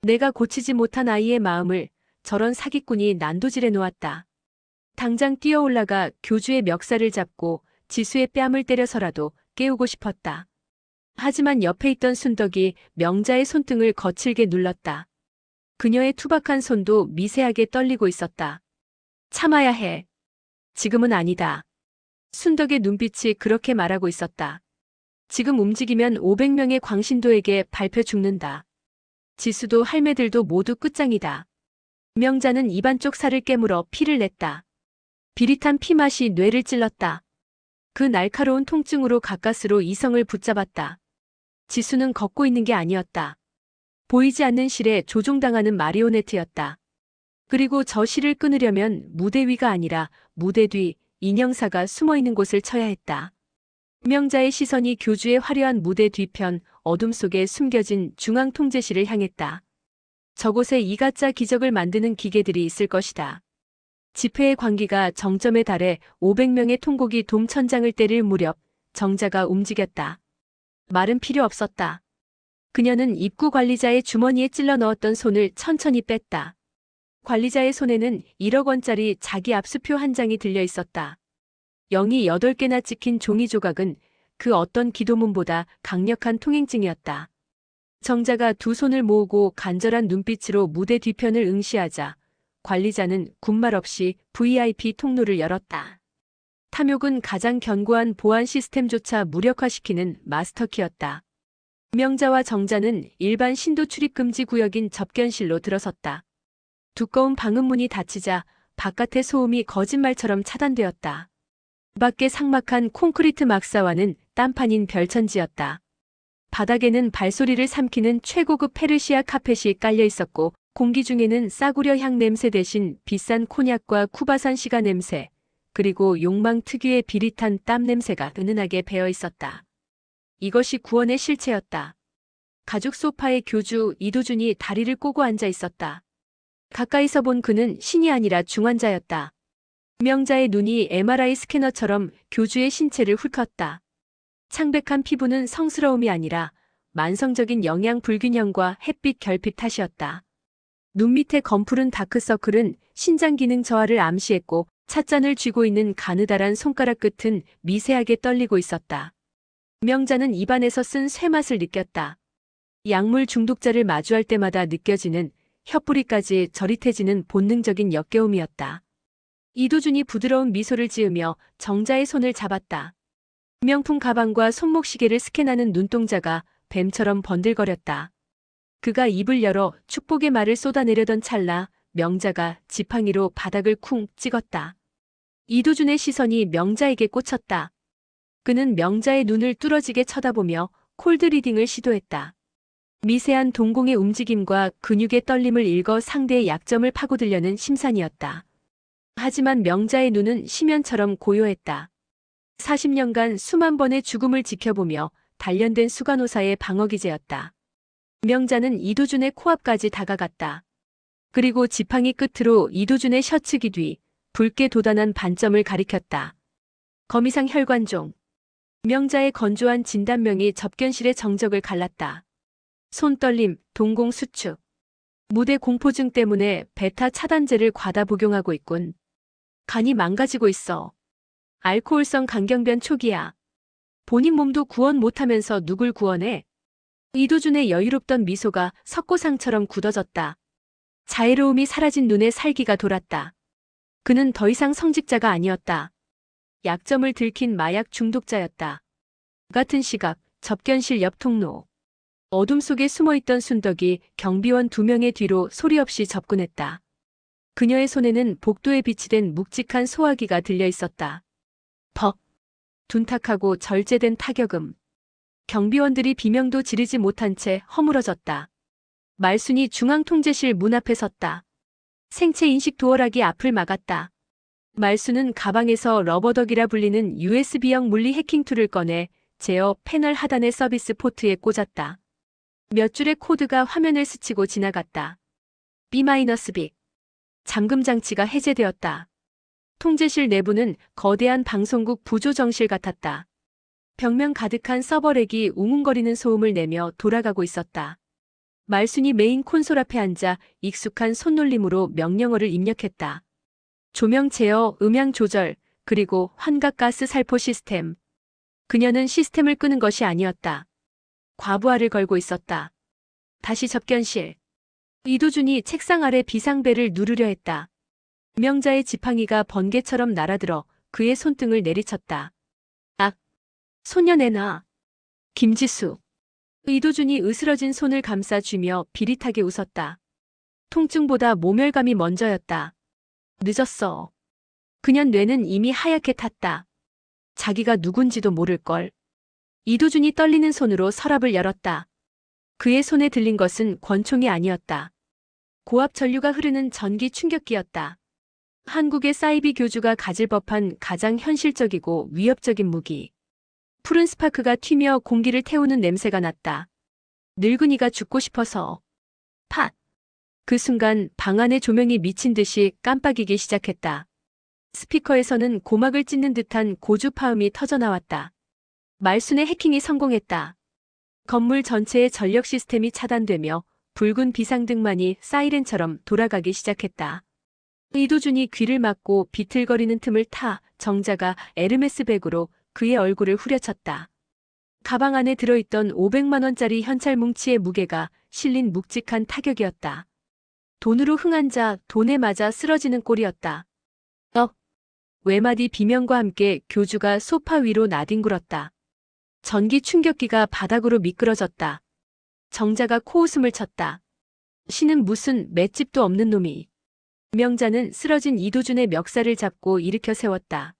내가 고치지 못한 아이의 마음을 저런 사기꾼이 난도질해 놓았다. 당장 뛰어올라가 교주의 멱살을 잡고 지수의 뺨을 때려서라도 깨우고 싶었다. 하지만 옆에 있던 순덕이 명자의 손등을 거칠게 눌렀다. 그녀의 투박한 손도 미세하게 떨리고 있었다. 참아야 해. 지금은 아니다. 순덕의 눈빛이 그렇게 말하고 있었다. 지금 움직이면 500명의 광신도에게 밟혀 죽는다. 지수도 할매들도 모두 끝장이다. 명자는 입안 쪽 살을 깨물어 피를 냈다. 비릿한 피맛이 뇌를 찔렀다. 그 날카로운 통증으로 가까스로 이성을 붙잡았다. 지수는 걷고 있는 게 아니었다. 보이지 않는 실에 조종당하는 마리오네트였다. 그리고 저 실을 끊으려면 무대 위가 아니라 무대 뒤 인형사가 숨어있는 곳을 쳐야 했다. 명자의 시선이 교주의 화려한 무대 뒤편 어둠 속에 숨겨진 중앙통제실을 향했다. 저곳에 이 가짜 기적을 만드는 기계들이 있을 것이다. 집회의 광기가 정점에 달해 500명의 통곡이 돔 천장을 때릴 무렵 정자가 움직였다. 말은 필요 없었다. 그녀는 입구 관리자의 주머니에 찔러 넣었던 손을 천천히 뺐다. 관리자의 손에는 1억 원짜리 자기 압수표 한 장이 들려 있었다. 0이 8개나 찍힌 종이 조각은 그 어떤 기도문보다 강력한 통행증이었다. 정자가 두 손을 모으고 간절한 눈빛으로 무대 뒤편을 응시하자 관리자는 군말 없이 VIP 통로를 열었다. 탐욕은 가장 견고한 보안 시스템조차 무력화시키는 마스터키였다. 명자와 정자는 일반 신도 출입 금지 구역인 접견실로 들어섰다. 두꺼운 방음문이 닫히자 바깥의 소음이 거짓말처럼 차단되었다. 밖에 삭막한 콘크리트 막사와는 딴판인 별천지였다. 바닥에는 발소리를 삼키는 최고급 페르시아 카펫이 깔려 있었고 공기 중에는 싸구려 향 냄새 대신 비싼 코냑과 쿠바산 시가 냄새, 그리고 욕망 특유의 비릿한 땀 냄새가 은은하게 배어 있었다. 이것이 구원의 실체였다. 가죽 소파에 교주 이도준이 다리를 꼬고 앉아 있었다. 가까이서 본 그는 신이 아니라 중환자였다. 명자의 눈이 MRI 스캐너처럼 교주의 신체를 훑었다. 창백한 피부는 성스러움이 아니라 만성적인 영양 불균형과 햇빛 결핍 탓이었다. 눈 밑에 검푸른 다크서클은 신장 기능 저하를 암시했고 찻잔을 쥐고 있는 가느다란 손가락 끝은 미세하게 떨리고 있었다. 명자는 입안에서 쓴 쇠맛을 느꼈다. 약물 중독자를 마주할 때마다 느껴지는 혀뿌리까지 저릿해지는 본능적인 역겨움이었다. 이도준이 부드러운 미소를 지으며 정자의 손을 잡았다. 명품 가방과 손목시계를 스캔하는 눈동자가 뱀처럼 번들거렸다. 그가 입을 열어 축복의 말을 쏟아내려던 찰나 명자가 지팡이로 바닥을 쿵 찍었다. 이도준의 시선이 명자에게 꽂혔다. 그는 명자의 눈을 뚫어지게 쳐다보며 콜드리딩을 시도했다. 미세한 동공의 움직임과 근육의 떨림을 읽어 상대의 약점을 파고들려는 심산이었다. 하지만 명자의 눈은 심연처럼 고요했다. 40년간 수만 번의 죽음을 지켜보며 단련된 수간호사의 방어기제였다. 명자는 이도준의 코앞까지 다가갔다. 그리고 지팡이 끝으로 이도준의 셔츠기 뒤 붉게 돋아난 반점을 가리켰다. 거미상 혈관종. 명자의 건조한 진단명이 접견실의 정적을 갈랐다. 손떨림, 동공 수축. 무대 공포증 때문에 베타 차단제를 과다 복용하고 있군. 간이 망가지고 있어. 알코올성 강경변 초기야. 본인 몸도 구원 못하면서 누굴 구원해? 이도준의 여유롭던 미소가 석고상처럼 굳어졌다. 자애로움이 사라진 눈에 살기가 돌았다. 그는 더 이상 성직자가 아니었다. 약점을 들킨 마약 중독자였다. 같은 시각, 접견실 옆 통로. 어둠 속에 숨어있던 순덕이 경비원 2명의 뒤로 소리 없이 접근했다. 그녀의 손에는 복도에 비치된 묵직한 소화기가 들려 있었다. 퍽! 둔탁하고 절제된 타격음. 경비원들이 비명도 지르지 못한 채 허물어졌다. 말순이 중앙통제실 문 앞에 섰다. 생체 인식 도어락이 앞을 막았다. 말수는 가방에서 러버덕이라 불리는 USB형 물리 해킹 툴을 꺼내 제어 패널 하단의 서비스 포트에 꽂았다. 몇 줄의 코드가 화면을 스치고 지나갔다. B-빅. 잠금 장치가 해제되었다. 통제실 내부는 거대한 방송국 부조정실 같았다. 벽면 가득한 서버렉이 웅웅거리는 소음을 내며 돌아가고 있었다. 말순이 메인 콘솔 앞에 앉아 익숙한 손놀림으로 명령어를 입력했다. 조명 제어, 음향 조절, 그리고 환각가스 살포 시스템. 그녀는 시스템을 끄는 것이 아니었다. 과부하를 걸고 있었다. 다시 접견실. 이도준이 책상 아래 비상벨을 누르려 했다. 명자의 지팡이가 번개처럼 날아들어 그의 손등을 내리쳤다. 악! 소녀 내놔. 김지수. 이도준이 으스러진 손을 감싸주며 비릿하게 웃었다. 통증보다 모멸감이 먼저였다. 늦었어. 그녀 뇌는 이미 하얗게 탔다. 자기가 누군지도 모를걸. 이도준이 떨리는 손으로 서랍을 열었다. 그의 손에 들린 것은 권총이 아니었다. 고압 전류가 흐르는 전기 충격기였다. 한국의 사이비 교주가 가질 법한 가장 현실적이고 위협적인 무기. 푸른 스파크가 튀며 공기를 태우는 냄새가 났다. 늙은이가 죽고 싶어서. 팟! 그 순간 방 안의 조명이 미친 듯이 깜빡이기 시작했다. 스피커에서는 고막을 찢는 듯한 고주파음이 터져나왔다. 말순의 해킹이 성공했다. 건물 전체의 전력 시스템이 차단되며 붉은 비상등만이 사이렌처럼 돌아가기 시작했다. 이도준이 귀를 막고 비틀거리는 틈을 타 정자가 에르메스 백으로 그의 얼굴을 후려쳤다. 가방 안에 들어있던 500만 원짜리 현찰 뭉치의 무게가 실린 묵직한 타격이었다. 돈으로 흥한자 돈에 맞아 쓰러지는 꼴이었다. 외마디 비명과 함께 교주가 소파 위로 나뒹굴었다. 전기 충격기가 바닥으로 미끄러졌다. 정자가 코웃음을 쳤다. 신은 무슨 맷집도 없는 놈이. 명자는 쓰러진 이도준의 멱살을 잡고 일으켜 세웠다.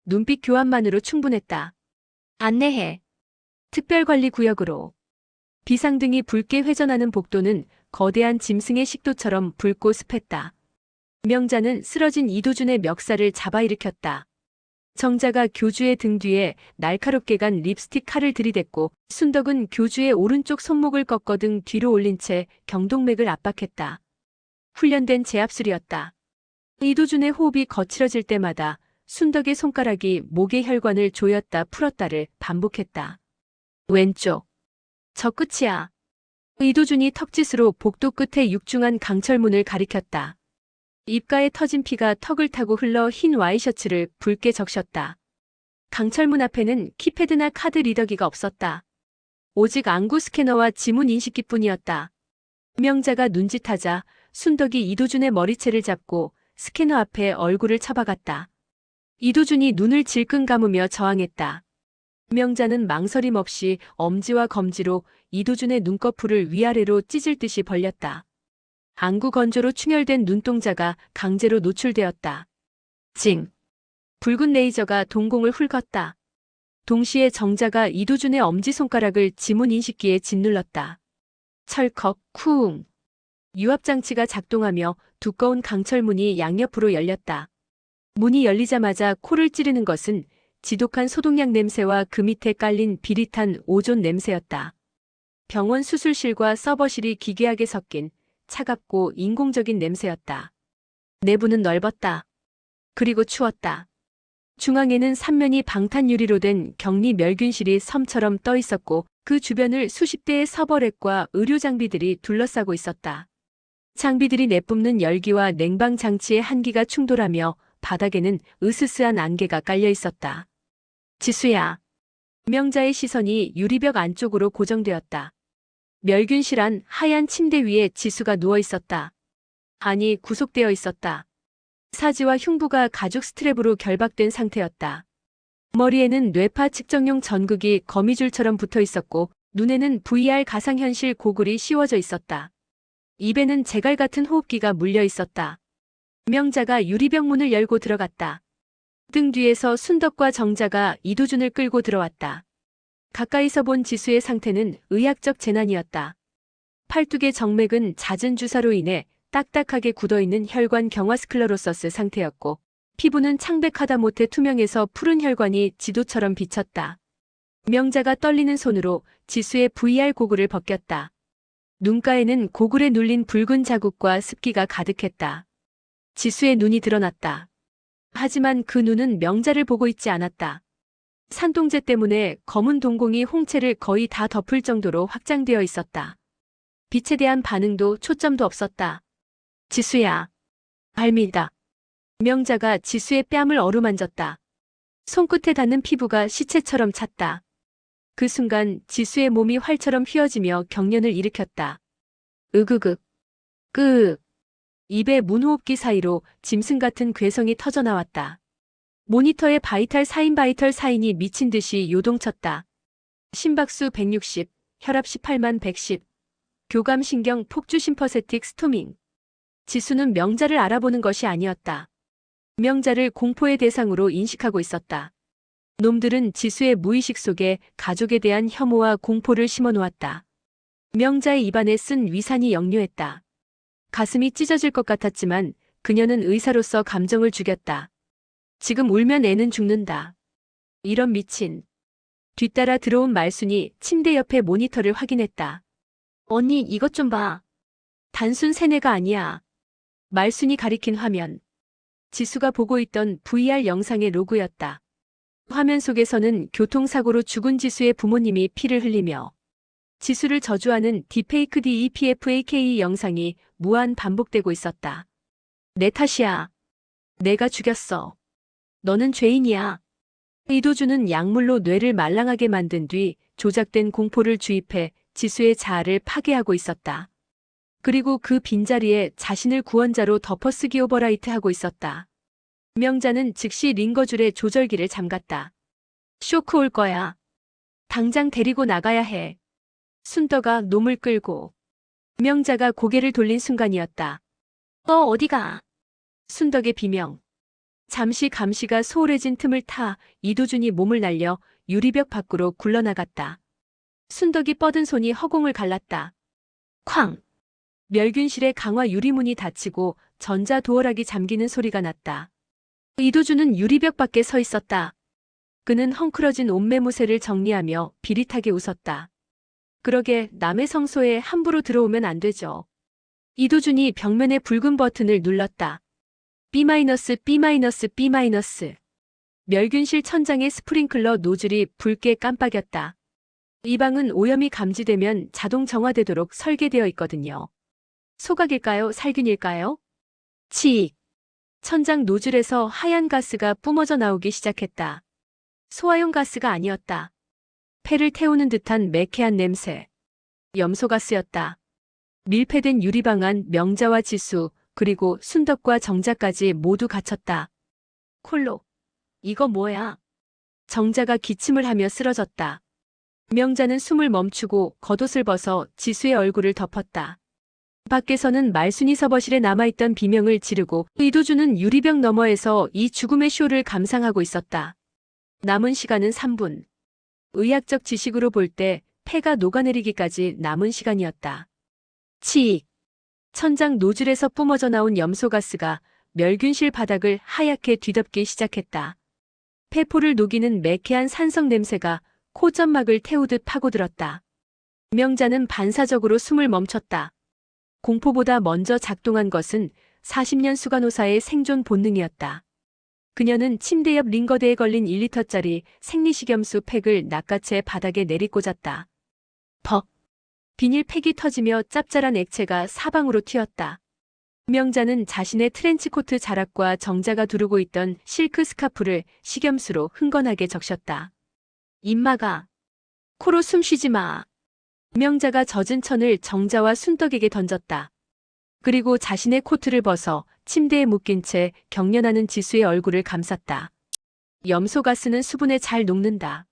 눈빛 교환만으로 충분했다. 안내해. 특별관리구역으로. 비상등이 붉게 회전하는 복도는 거대한 짐승의 식도처럼 붉고 습했다. 명자는 쓰러진 이도준의 멱살을 잡아 일으켰다. 정자가 교주의 등 뒤에 날카롭게 간 립스틱 칼을 들이댔고 순덕은 교주의 오른쪽 손목을 꺾어등 뒤로 올린 채 경동맥을 압박했다. 훈련된 제압술이었다. 이도준의 호흡이 거칠어질 때마다 순덕의 손가락이 목의 혈관을 조였다 풀었다를 반복했다. 왼쪽. 저 끝이야. 이도준이 턱짓으로 복도 끝에 육중한 강철문을 가리켰다. 입가에 터진 피가 턱을 타고 흘러 흰 와이셔츠를 붉게 적셨다. 강철문 앞에는 키패드나 카드 리더기가 없었다. 오직 안구 스캐너와 지문 인식기뿐이었다. 명자가 눈짓하자 순덕이 이도준의 머리채를 잡고 스캐너 앞에 얼굴을 쳐박았다. 이도준이 눈을 질끈 감으며 저항했다. 명자는 망설임 없이 엄지와 검지로 이도준의 눈꺼풀을 위아래로 찢을 듯이 벌렸다. 안구 건조로 충혈된 눈동자가 강제로 노출되었다. 징! 붉은 레이저가 동공을 훑었다. 동시에 정자가 이도준의 엄지손가락을 지문 인식기에 짓눌렀다. 철컥, 쿵! 유압장치가 작동하며 두꺼운 강철문이 양옆으로 열렸다. 문이 열리자마자 코를 찌르는 것은 지독한 소독약 냄새와 그 밑에 깔린 비릿한 오존 냄새였다. 병원 수술실과 서버실이 기괴하게 섞인 차갑고 인공적인 냄새였다. 내부는 넓었다. 그리고 추웠다. 중앙에는 삼면이 방탄유리로 된 격리 멸균실이 섬처럼 떠 있었고 그 주변을 수십 대의 서버렉과 의료 장비들이 둘러싸고 있었다. 장비들이 내뿜는 열기와 냉방 장치의 한기가 충돌하며 바닥에는 으스스한 안개가 깔려 있었다. 지수야. 명자의 시선이 유리벽 안쪽으로 고정되었다. 멸균실 안 하얀 침대 위에 지수가 누워 있었다. 아니, 구속되어 있었다. 사지와 흉부가 가죽 스트랩으로 결박된 상태였다. 머리에는 뇌파 측정용 전극이 거미줄처럼 붙어 있었고 눈에는 VR 가상현실 고글이 씌워져 있었다. 입에는 제갈 같은 호흡기가 물려 있었다. 명자가 유리벽 문을 열고 들어갔다. 등 뒤에서 순덕과 정자가 이도준을 끌고 들어왔다. 가까이서 본 지수의 상태는 의학적 재난이었다. 팔뚝의 정맥은 잦은 주사로 인해 딱딱하게 굳어있는 혈관 경화 스클러로서스 상태였고 피부는 창백하다 못해 투명해서 푸른 혈관이 지도처럼 비쳤다. 명자가 떨리는 손으로 지수의 VR 고글을 벗겼다. 눈가에는 고글에 눌린 붉은 자국과 습기가 가득했다. 지수의 눈이 드러났다. 하지만 그 눈은 명자를 보고 있지 않았다. 산동제 때문에 검은 동공이 홍채를 거의 다 덮을 정도로 확장되어 있었다. 빛에 대한 반응도 초점도 없었다. 지수야. 발밀다. 명자가 지수의 뺨을 어루만졌다. 손끝에 닿는 피부가 시체처럼 찼다. 그 순간 지수의 몸이 활처럼 휘어지며 경련을 일으켰다. 으그그. 끄. 입의 문호흡기 사이로 짐승 같은 괴성이 터져나왔다. 모니터의 바이탈 사인이 미친 듯이 요동쳤다. 심박수 160, 혈압 18만 110, 교감신경 폭주 심퍼세틱 스토밍. 지수는 명자를 알아보는 것이 아니었다. 명자를 공포의 대상으로 인식하고 있었다. 놈들은 지수의 무의식 속에 가족에 대한 혐오와 공포를 심어놓았다. 명자의 입안에 쓴 위산이 역류했다. 가슴이 찢어질 것 같았지만 그녀는 의사로서 감정을 죽였다. 지금 울면 애는 죽는다. 이런 미친. 뒤따라 들어온 말순이 침대 옆에 모니터를 확인했다. 언니 이것 좀 봐. 단순 세뇌가 아니야. 말순이 가리킨 화면. 지수가 보고 있던 VR 영상의 로고였다. 화면 속에서는 교통사고로 죽은 지수의 부모님이 피를 흘리며 지수를 저주하는 딥페이크 DEPFAKE 영상이 무한 반복되고 있었다. 내 탓이야. 내가 죽였어. 너는 죄인이야. 이도준은 약물로 뇌를 말랑하게 만든 뒤 조작된 공포를 주입해 지수의 자아를 파괴하고 있었다. 그리고 그 빈자리에 자신을 구원자로 덮어쓰기 오버라이트하고 있었다. 명자는 즉시 링거줄의 조절기를 잠갔다. 쇼크 올 거야. 당장 데리고 나가야 해. 순덕아 놈을 끌고. 명자가 고개를 돌린 순간이었다. 어디가? 순덕의 비명. 잠시 감시가 소홀해진 틈을 타 이도준이 몸을 날려 유리벽 밖으로 굴러나갔다. 순덕이 뻗은 손이 허공을 갈랐다. 쾅! 멸균실의 강화 유리문이 닫히고 전자 도어락이 잠기는 소리가 났다. 이도준은 유리벽 밖에 서 있었다. 그는 헝클어진 옷매무새를 정리하며 비릿하게 웃었다. 그러게 남의 성소에 함부로 들어오면 안 되죠. 이도준이 벽면의 붉은 버튼을 눌렀다. B-, B-, B-. 멸균실 천장의 스프링클러 노즐이 붉게 깜빡였다. 이 방은 오염이 감지되면 자동 정화되도록 설계되어 있거든요. 소각일까요? 살균일까요? 치익. 천장 노즐에서 하얀 가스가 뿜어져 나오기 시작했다. 소화용 가스가 아니었다. 폐를 태우는 듯한 매캐한 냄새. 염소가스였다. 밀폐된 유리방 안 명자와 지수, 그리고 순덕과 정자까지 모두 갇혔다. 콜로. 이거 뭐야? 정자가 기침을 하며 쓰러졌다. 명자는 숨을 멈추고 겉옷을 벗어 지수의 얼굴을 덮었다. 밖에서는 말순이 서버실에 남아있던 비명을 지르고 이도준은 유리벽 너머에서 이 죽음의 쇼를 감상하고 있었다. 남은 시간은 3분. 의학적 지식으로 볼 때 폐가 녹아내리기까지 남은 시간이었다. 치익. 천장 노즐에서 뿜어져 나온 염소가스가 멸균실 바닥을 하얗게 뒤덮기 시작했다. 폐포를 녹이는 매캐한 산성 냄새가 코점막을 태우듯 파고들었다. 명자는 반사적으로 숨을 멈췄다. 공포보다 먼저 작동한 것은 40년 수간호사의 생존 본능이었다. 그녀는 침대 옆 링거대에 걸린 1리터짜리 생리식염수 팩을 낚아채 바닥에 내리꽂았다. 퍽! 비닐팩이 터지며 짭짤한 액체가 사방으로 튀었다. 명자는 자신의 트렌치코트 자락과 정자가 두르고 있던 실크 스카프를 식염수로 흥건하게 적셨다. 입마가. 코로 숨 쉬지 마. 명자가 젖은 천을 정자와 순덕에게 던졌다. 그리고 자신의 코트를 벗어 침대에 묶인 채 경련하는 지수의 얼굴을 감쌌다. 염소가스는 수분에 잘 녹는다.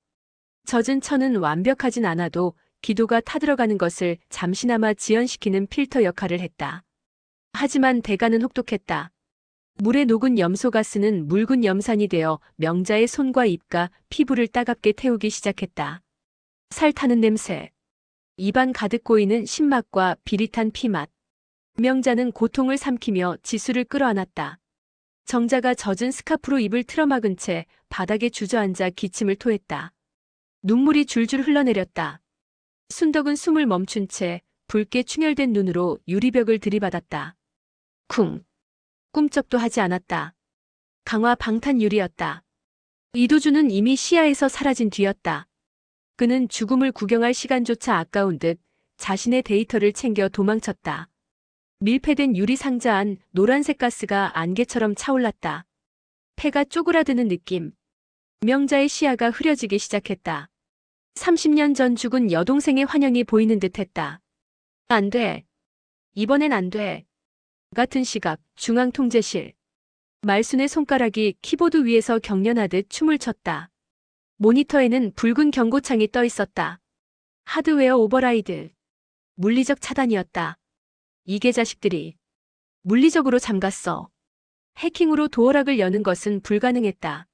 젖은 천은 완벽하진 않아도 기도가 타들어가는 것을 잠시나마 지연시키는 필터 역할을 했다. 하지만 대가는 혹독했다. 물에 녹은 염소가스는 묽은 염산이 되어 명자의 손과 입과 피부를 따갑게 태우기 시작했다. 살 타는 냄새. 입안 가득 고이는 신맛과 비릿한 피맛. 명자는 고통을 삼키며 지수를 끌어안았다. 정자가 젖은 스카프로 입을 틀어막은 채 바닥에 주저앉아 기침을 토했다. 눈물이 줄줄 흘러내렸다. 순덕은 숨을 멈춘 채 붉게 충혈된 눈으로 유리벽을 들이받았다. 쿵. 꿈쩍도 하지 않았다. 강화 방탄 유리였다. 이도준은 이미 시야에서 사라진 뒤였다. 그는 죽음을 구경할 시간조차 아까운 듯 자신의 데이터를 챙겨 도망쳤다. 밀폐된 유리 상자 안 노란색 가스가 안개처럼 차올랐다. 폐가 쪼그라드는 느낌. 명자의 시야가 흐려지기 시작했다. 30년 전 죽은 여동생의 환영이 보이는 듯했다. 안 돼. 이번엔 안 돼. 같은 시각 중앙통제실. 말순의 손가락이 키보드 위에서 경련하듯 춤을 췄다. 모니터에는 붉은 경고창이 떠 있었다. 하드웨어 오버라이드. 물리적 차단이었다. 이게 자식들이 물리적으로 잠갔어. 해킹으로 도어락을 여는 것은 불가능했다.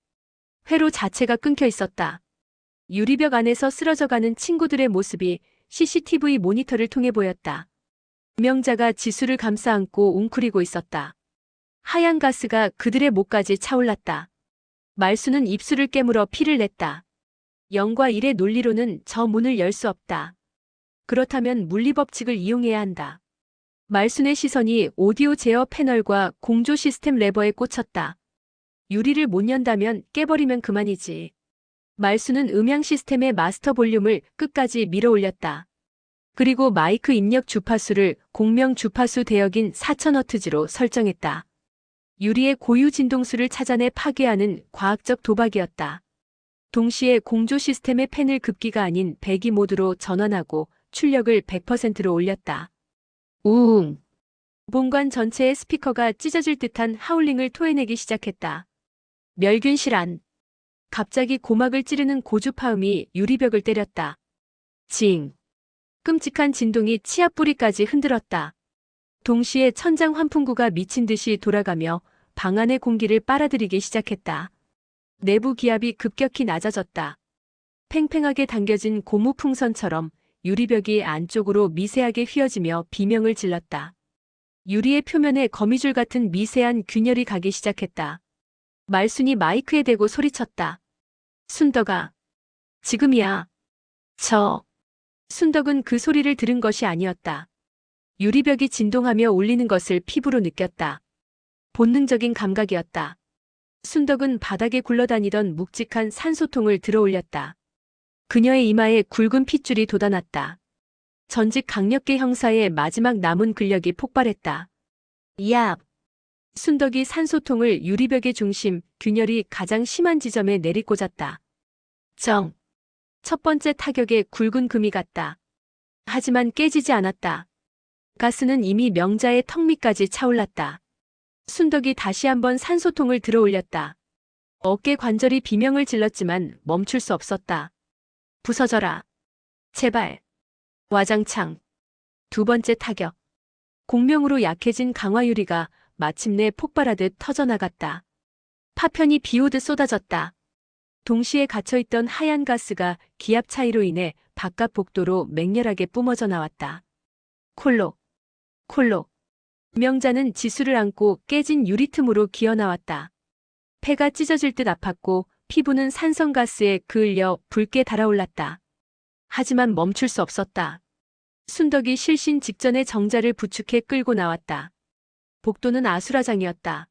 회로 자체가 끊겨 있었다. 유리벽 안에서 쓰러져가는 친구들의 모습이 CCTV 모니터를 통해 보였다. 명자가 지수를 감싸 안고 웅크리고 있었다. 하얀 가스가 그들의 목까지 차올랐다. 말수는 입술을 깨물어 피를 냈다. 0과 1의 논리로는 저 문을 열 수 없다. 그렇다면 물리법칙을 이용해야 한다. 말순의 시선이 오디오 제어 패널과 공조 시스템 레버에 꽂혔다. 유리를 못 연다면 깨버리면 그만이지. 말순은 음향 시스템의 마스터 볼륨을 끝까지 밀어 올렸다. 그리고 마이크 입력 주파수를 공명 주파수 대역인 4000Hz로 설정했다. 유리의 고유 진동수를 찾아내 파괴하는 과학적 도박이었다. 동시에 공조 시스템의 팬을 급기가 아닌 배기 모드로 전환하고 출력을 100%로 올렸다. 우웅. 본관 전체의 스피커가 찢어질 듯한 하울링을 토해내기 시작했다. 멸균실 안. 갑자기 고막을 찌르는 고주파음이 유리벽을 때렸다. 징. 끔찍한 진동이 치아 뿌리까지 흔들었다. 동시에 천장 환풍구가 미친 듯이 돌아가며 방 안의 공기를 빨아들이기 시작했다. 내부 기압이 급격히 낮아졌다. 팽팽하게 당겨진 고무 풍선처럼 유리벽이 안쪽으로 미세하게 휘어지며 비명을 질렀다. 유리의 표면에 거미줄 같은 미세한 균열이 가기 시작했다. 말순이 마이크에 대고 소리쳤다. 순덕아. 지금이야. 순덕은 그 소리를 들은 것이 아니었다. 유리벽이 진동하며 울리는 것을 피부로 느꼈다. 본능적인 감각이었다. 순덕은 바닥에 굴러다니던 묵직한 산소통을 들어 올렸다. 그녀의 이마에 굵은 핏줄이 돋아났다. 전직 강력계 형사의 마지막 남은 근력이 폭발했다. 야! 순덕이 산소통을 유리벽의 중심, 균열이 가장 심한 지점에 내리꽂았다. 정. 첫 번째 타격에 굵은 금이 갔다. 하지만 깨지지 않았다. 가스는 이미 명자의 턱 밑까지 차올랐다. 순덕이 다시 한번 산소통을 들어 올렸다. 어깨 관절이 비명을 질렀지만 멈출 수 없었다. 부서져라. 제발. 와장창. 두 번째 타격. 공명으로 약해진 강화유리가 마침내 폭발하듯 터져나갔다. 파편이 비오듯 쏟아졌다. 동시에 갇혀있던 하얀 가스가 기압 차이로 인해 바깥 복도로 맹렬하게 뿜어져 나왔다. 콜록. 콜록. 명자는 지수를 안고 깨진 유리 틈으로 기어나왔다. 폐가 찢어질 듯 아팠고 피부는 산성가스에 그을려 붉게 달아올랐다. 하지만 멈출 수 없었다. 순덕이 실신 직전에 정자를 부축해 끌고 나왔다. 복도는 아수라장이었다.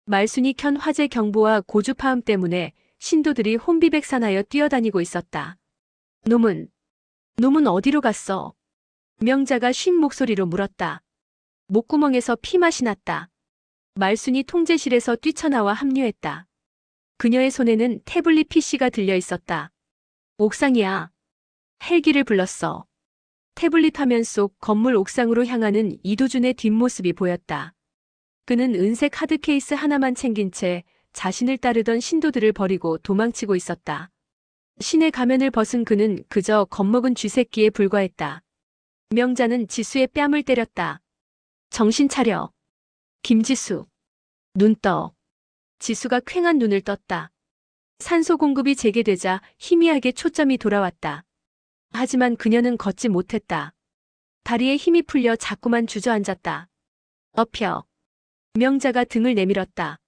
말순이 켠 화재 경보와 고주파음 때문에 신도들이 혼비백산하여 뛰어다니고 있었다. 놈은 어디로 갔어? 명자가 쉰 목소리로 물었다. 목구멍에서 피맛이 났다. 말순이 통제실에서 뛰쳐나와 합류했다. 그녀의 손에는 태블릿 PC가 들려 있었다. 옥상이야. 헬기를 불렀어. 태블릿 화면 속 건물 옥상으로 향하는 이도준의 뒷모습이 보였다. 그는 은색 하드 케이스 하나만 챙긴 채 자신을 따르던 신도들을 버리고 도망치고 있었다. 신의 가면을 벗은 그는 그저 겁먹은 쥐새끼에 불과했다. 명자는 지수의 뺨을 때렸다. 정신 차려. 김지수. 눈 떠. 지수가 퀭한 눈을 떴다. 산소 공급이 재개되자 희미하게 초점이 돌아왔다. 하지만 그녀는 걷지 못했다. 다리에 힘이 풀려 자꾸만 주저앉았다. 엎혀. 명자가 등을 내밀었다.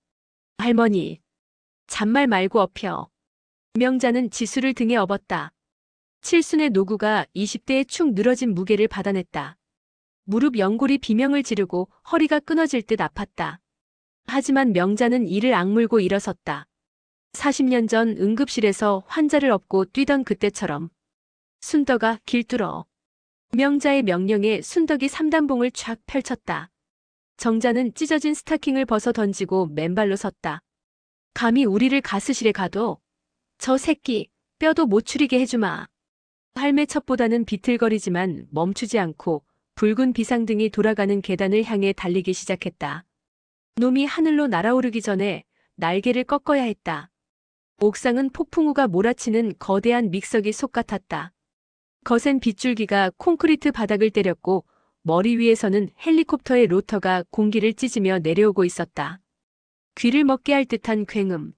할머니, 잔말 말고 엎혀. 명자는 지수를 등에 업었다. 칠순의 노구가 20대에 축 늘어진 무게를 받아냈다. 무릎 연골이 비명을 지르고 허리가 끊어질 듯 아팠다. 하지만 명자는 이를 악물고 일어섰다. 40년 전 응급실에서 환자를 업고 뛰던 그때처럼. 순덕아, 길뚫어. 명자의 명령에 순덕이 삼단봉을 쫙 펼쳤다. 정자는 찢어진 스타킹을 벗어 던지고 맨발로 섰다. 감히 우리를 가스실에 가둬? 저 새끼, 뼈도 못 추리게 해주마. 할매 첩보다는 비틀거리지만 멈추지 않고 붉은 비상등이 돌아가는 계단을 향해 달리기 시작했다. 놈이 하늘로 날아오르기 전에 날개를 꺾어야 했다. 옥상은 폭풍우가 몰아치는 거대한 믹서기 속 같았다. 거센 빗줄기가 콘크리트 바닥을 때렸고 머리 위에서는 헬리콥터의 로터가 공기를 찢으며 내려오고 있었다. 귀를 먹게 할 듯한 굉음.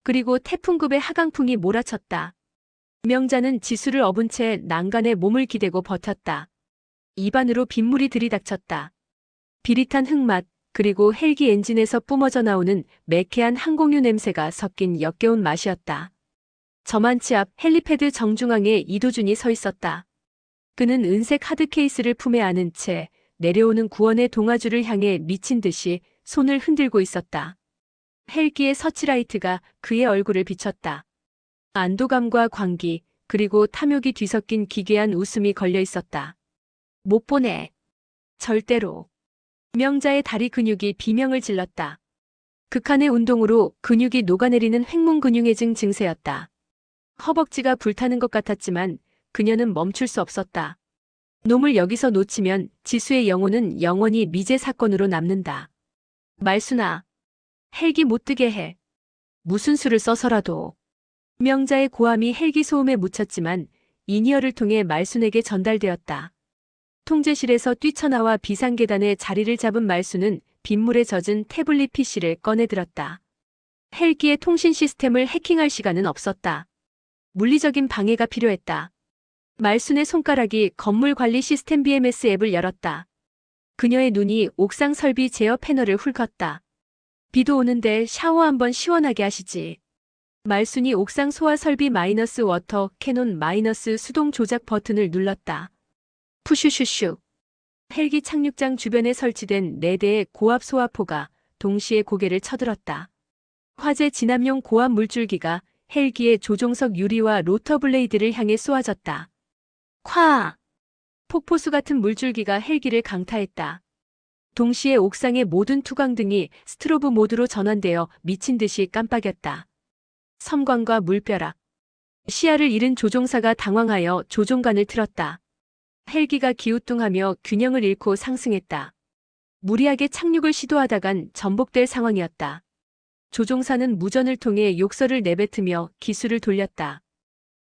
그리고 태풍급의 하강풍이 몰아쳤다. 명자는 지수를 업은 채 난간에 몸을 기대고 버텼다. 입안으로 빗물이 들이닥쳤다. 비릿한 흙맛, 그리고 헬기 엔진에서 뿜어져 나오는 매캐한 항공유 냄새가 섞인 역겨운 맛이었다. 저만치 앞 헬리패드 정중앙에 이도준이 서 있었다. 그는 은색 하드 케이스를 품에 안은 채 내려오는 구원의 동아줄을 향해 미친 듯이 손을 흔들고 있었다. 헬기의 서치라이트가 그의 얼굴을 비췄다. 안도감과 광기, 그리고 탐욕이 뒤섞인 기괴한 웃음이 걸려 있었다. 못 보내. 절대로. 명자의 다리 근육이 비명을 질렀다. 극한의 운동으로 근육이 녹아내리는 횡문근육해증 증세였다. 허벅지가 불타는 것 같았지만 그녀는 멈출 수 없었다. 놈을 여기서 놓치면 지수의 영혼은 영원히 미제 사건으로 남는다. 말순아, 헬기 못 뜨게 해. 무슨 수를 써서라도. 명자의 고함이 헬기 소음에 묻혔지만 이니어를 통해 말순에게 전달되었다. 통제실에서 뛰쳐나와 비상계단에 자리를 잡은 말순은 빗물에 젖은 태블릿 PC를 꺼내들었다. 헬기의 통신 시스템을 해킹할 시간은 없었다. 물리적인 방해가 필요했다. 말순의 손가락이 건물 관리 시스템 BMS 앱을 열었다. 그녀의 눈이 옥상 설비 제어 패널을 훑었다. 비도 오는데 샤워 한번 시원하게 하시지. 말순이 옥상 소화 설비 마이너스 워터 캐논 마이너스 수동 조작 버튼을 눌렀다. 푸슈슈슈. 헬기 착륙장 주변에 설치된 4대의 고압 소화포가 동시에 고개를 쳐들었다. 화재 진압용 고압 물줄기가 헬기의 조종석 유리와 로터 블레이드를 향해 쏘아졌다. 콱! 폭포수 같은 물줄기가 헬기를 강타했다. 동시에 옥상의 모든 투광등이 스트로브 모드로 전환되어 미친 듯이 깜빡였다. 섬광과 물벼락. 시야를 잃은 조종사가 당황하여 조종관을 틀었다. 헬기가 기우뚱하며 균형을 잃고 상승했다. 무리하게 착륙을 시도하다간 전복될 상황이었다. 조종사는 무전을 통해 욕설을 내뱉으며 기술을 돌렸다.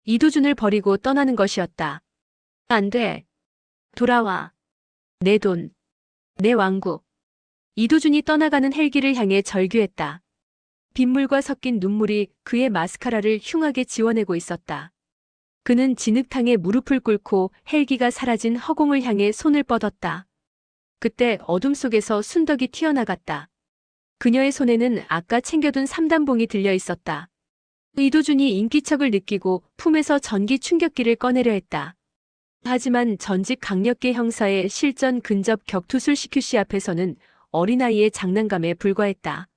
이도준을 버리고 떠나는 것이었다. 안 돼. 돌아와. 내 돈. 내 왕국. 이도준이 떠나가는 헬기를 향해 절규했다. 빗물과 섞인 눈물이 그의 마스카라를 흉하게 지워내고 있었다. 그는 진흙탕에 무릎을 꿇고 헬기가 사라진 허공을 향해 손을 뻗었다. 그때 어둠 속에서 순덕이 튀어나갔다. 그녀의 손에는 아까 챙겨둔 삼단봉이 들려 있었다. 이도준이 인기척을 느끼고 품에서 전기 충격기를 꺼내려 했다. 하지만 전직 강력계 형사의 실전 근접 격투술 CQC 앞에서는 어린아이의 장난감에 불과했다.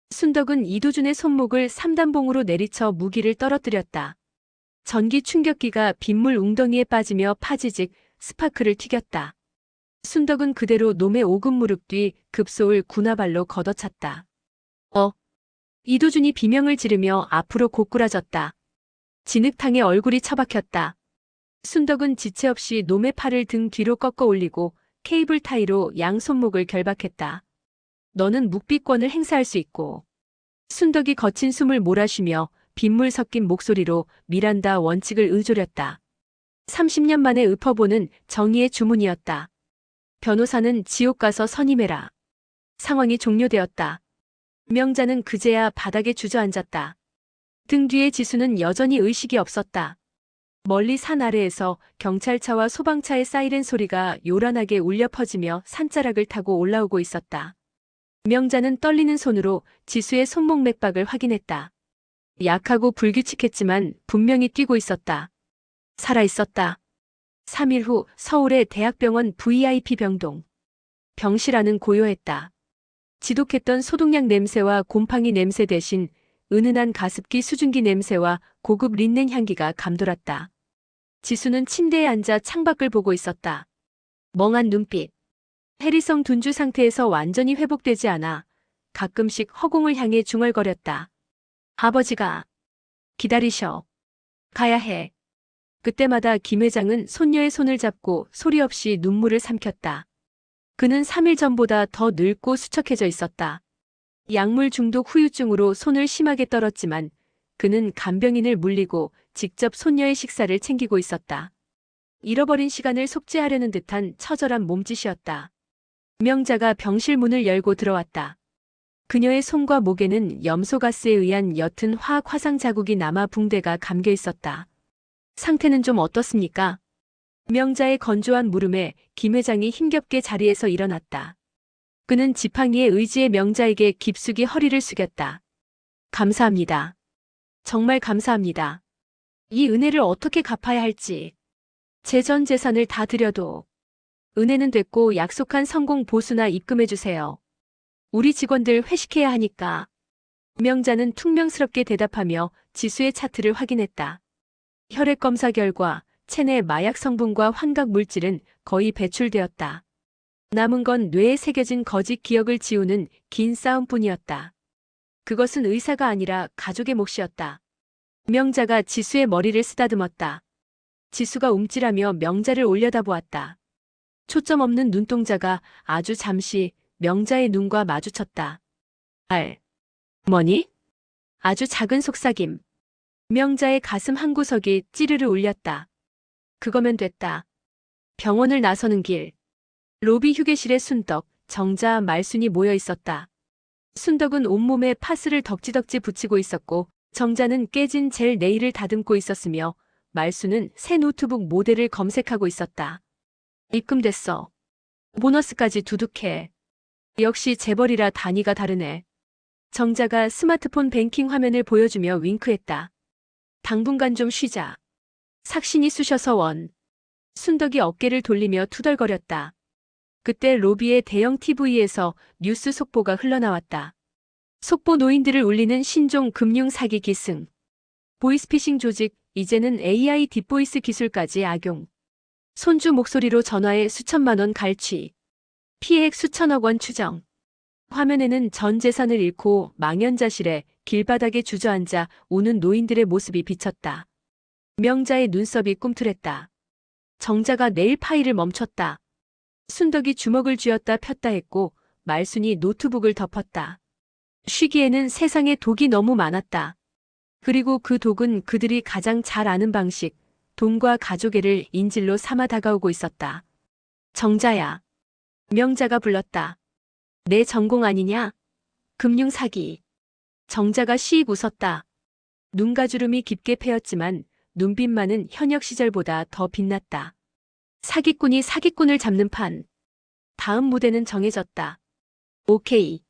순덕은 이도준의 손목을 삼단봉으로 내리쳐 무기를 떨어뜨렸다. 전기 충격기가 빗물 웅덩이에 빠지며 파지직 스파크를 튀겼다. 순덕은 그대로 놈의 오금 무릎 뒤 급소을 군화발로 걷어찼다. 이도준이 비명을 지르며 앞으로 고꾸라졌다. 진흙탕에 얼굴이 처박혔다. 순덕은 지체 없이 놈의 팔을 등 뒤로 꺾어 올리고 케이블 타이로 양 손목을 결박했다. 너는 묵비권을 행사할 수 있고. 순덕이 거친 숨을 몰아쉬며 빗물 섞인 목소리로 미란다 원칙을 의조렸다. 30년 만에 읊어보는 정의의 주문이었다. 변호사는 지옥 가서 선임해라. 상황이 종료되었다. 명자는 그제야 바닥에 주저앉았다. 등 뒤에 지수는 여전히 의식이 없었다. 멀리 산 아래에서 경찰차와 소방차의 사이렌 소리가 요란하게 울려 퍼지며 산자락을 타고 올라오고 있었다. 명자는 떨리는 손으로 지수의 손목 맥박을 확인했다. 약하고 불규칙했지만 분명히 뛰고 있었다. 살아 있었다. 3일 후 서울의 대학병원 VIP 병동. 병실 안은 고요했다. 지독했던 소독약 냄새와 곰팡이 냄새 대신 은은한 가습기 수증기 냄새와 고급 린넨 향기가 감돌았다. 지수는 침대에 앉아 창밖을 보고 있었다. 멍한 눈빛. 해리성 둔주 상태에서 완전히 회복되지 않아 가끔씩 허공을 향해 중얼거렸다. 아버지가 기다리셔. 가야 해. 그때마다 김 회장은 손녀의 손을 잡고 소리 없이 눈물을 삼켰다. 그는 3일 전보다 더 늙고 수척해져 있었다. 약물 중독 후유증으로 손을 심하게 떨었지만 그는 간병인을 물리고 직접 손녀의 식사를 챙기고 있었다. 잃어버린 시간을 속죄하려는 듯한 처절한 몸짓이었다. 명자가 병실 문을 열고 들어왔다. 그녀의 손과 목에는 염소가스에 의한 옅은 화학 화상 자국이 남아 붕대가 감겨 있었다. 상태는 좀 어떻습니까? 명자의 건조한 물음에 김 회장이 힘겹게 자리에서 일어났다. 그는 지팡이의 의지에 명자에게 깊숙이 허리를 숙였다. 감사합니다. 정말 감사합니다. 이 은혜를 어떻게 갚아야 할지. 제 전 재산을 다 드려도 은혜는 됐고 약속한 성공 보수나 입금해주세요. 우리 직원들 회식해야 하니까. 명자는 퉁명스럽게 대답하며 지수의 차트를 확인했다. 혈액 검사 결과 체내 마약 성분과 환각 물질은 거의 배출되었다. 남은 건 뇌에 새겨진 거짓 기억을 지우는 긴 싸움뿐이었다. 그것은 의사가 아니라 가족의 몫이었다. 명자가 지수의 머리를 쓰다듬었다. 지수가 움찔하며 명자를 올려다보았다. 초점 없는 눈동자가 아주 잠시 명자의 눈과 마주쳤다. 뭐니? 아주 작은 속삭임. 명자의 가슴 한구석이 찌르르 울렸다. 그거면 됐다. 병원을 나서는 길. 로비 휴게실에 순덕, 정자, 말순이 모여 있었다. 순덕은 온몸에 파스를 덕지덕지 붙이고 있었고 정자는 깨진 젤 네일을 다듬고 있었으며 말순은 새 노트북 모델을 검색하고 있었다. 입금됐어. 보너스까지 두둑해. 역시 재벌이라 단위가 다르네. 정자가 스마트폰 뱅킹 화면을 보여주며 윙크했다. 당분간 좀 쉬자. 삭신이 쑤셔서 원. 순덕이 어깨를 돌리며 투덜거렸다. 그때 로비의 대형 TV에서 뉴스 속보가 흘러나왔다. 속보 노인들을 울리는 신종 금융 사기 기승. 보이스피싱 조직, 이제는 AI 딥보이스 기술까지 악용. 손주 목소리로 전화해 수천만 원 갈취. 피해액 수천억 원 추정. 화면에는 전 재산을 잃고 망연자실해 길바닥에 주저앉아 우는 노인들의 모습이 비쳤다. 명자의 눈썹이 꿈틀했다. 정자가 네일 파일을 멈췄다. 순덕이 주먹을 쥐었다 폈다 했고 말순이 노트북을 덮었다. 쉬기에는 세상에 독이 너무 많았다. 그리고 그 독은 그들이 가장 잘 아는 방식, 돈과 가족애를 인질로 삼아 다가오고 있었다. 정자야. 명자가 불렀다. 내 전공 아니냐? 금융 사기. 정자가 시익 웃었다. 눈가주름이 깊게 패였지만 눈빛만은 현역 시절보다 더 빛났다. 사기꾼이 사기꾼을 잡는 판. 다음 무대는 정해졌다. 오케이.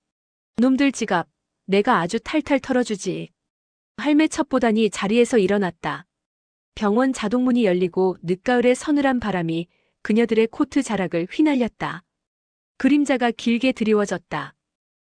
놈들 지갑, 내가 아주 탈탈 털어주지. 할매 첩보단이 자리에서 일어났다. 병원 자동문이 열리고 늦가을의 서늘한 바람이 그녀들의 코트 자락을 휘날렸다. 그림자가 길게 드리워졌다.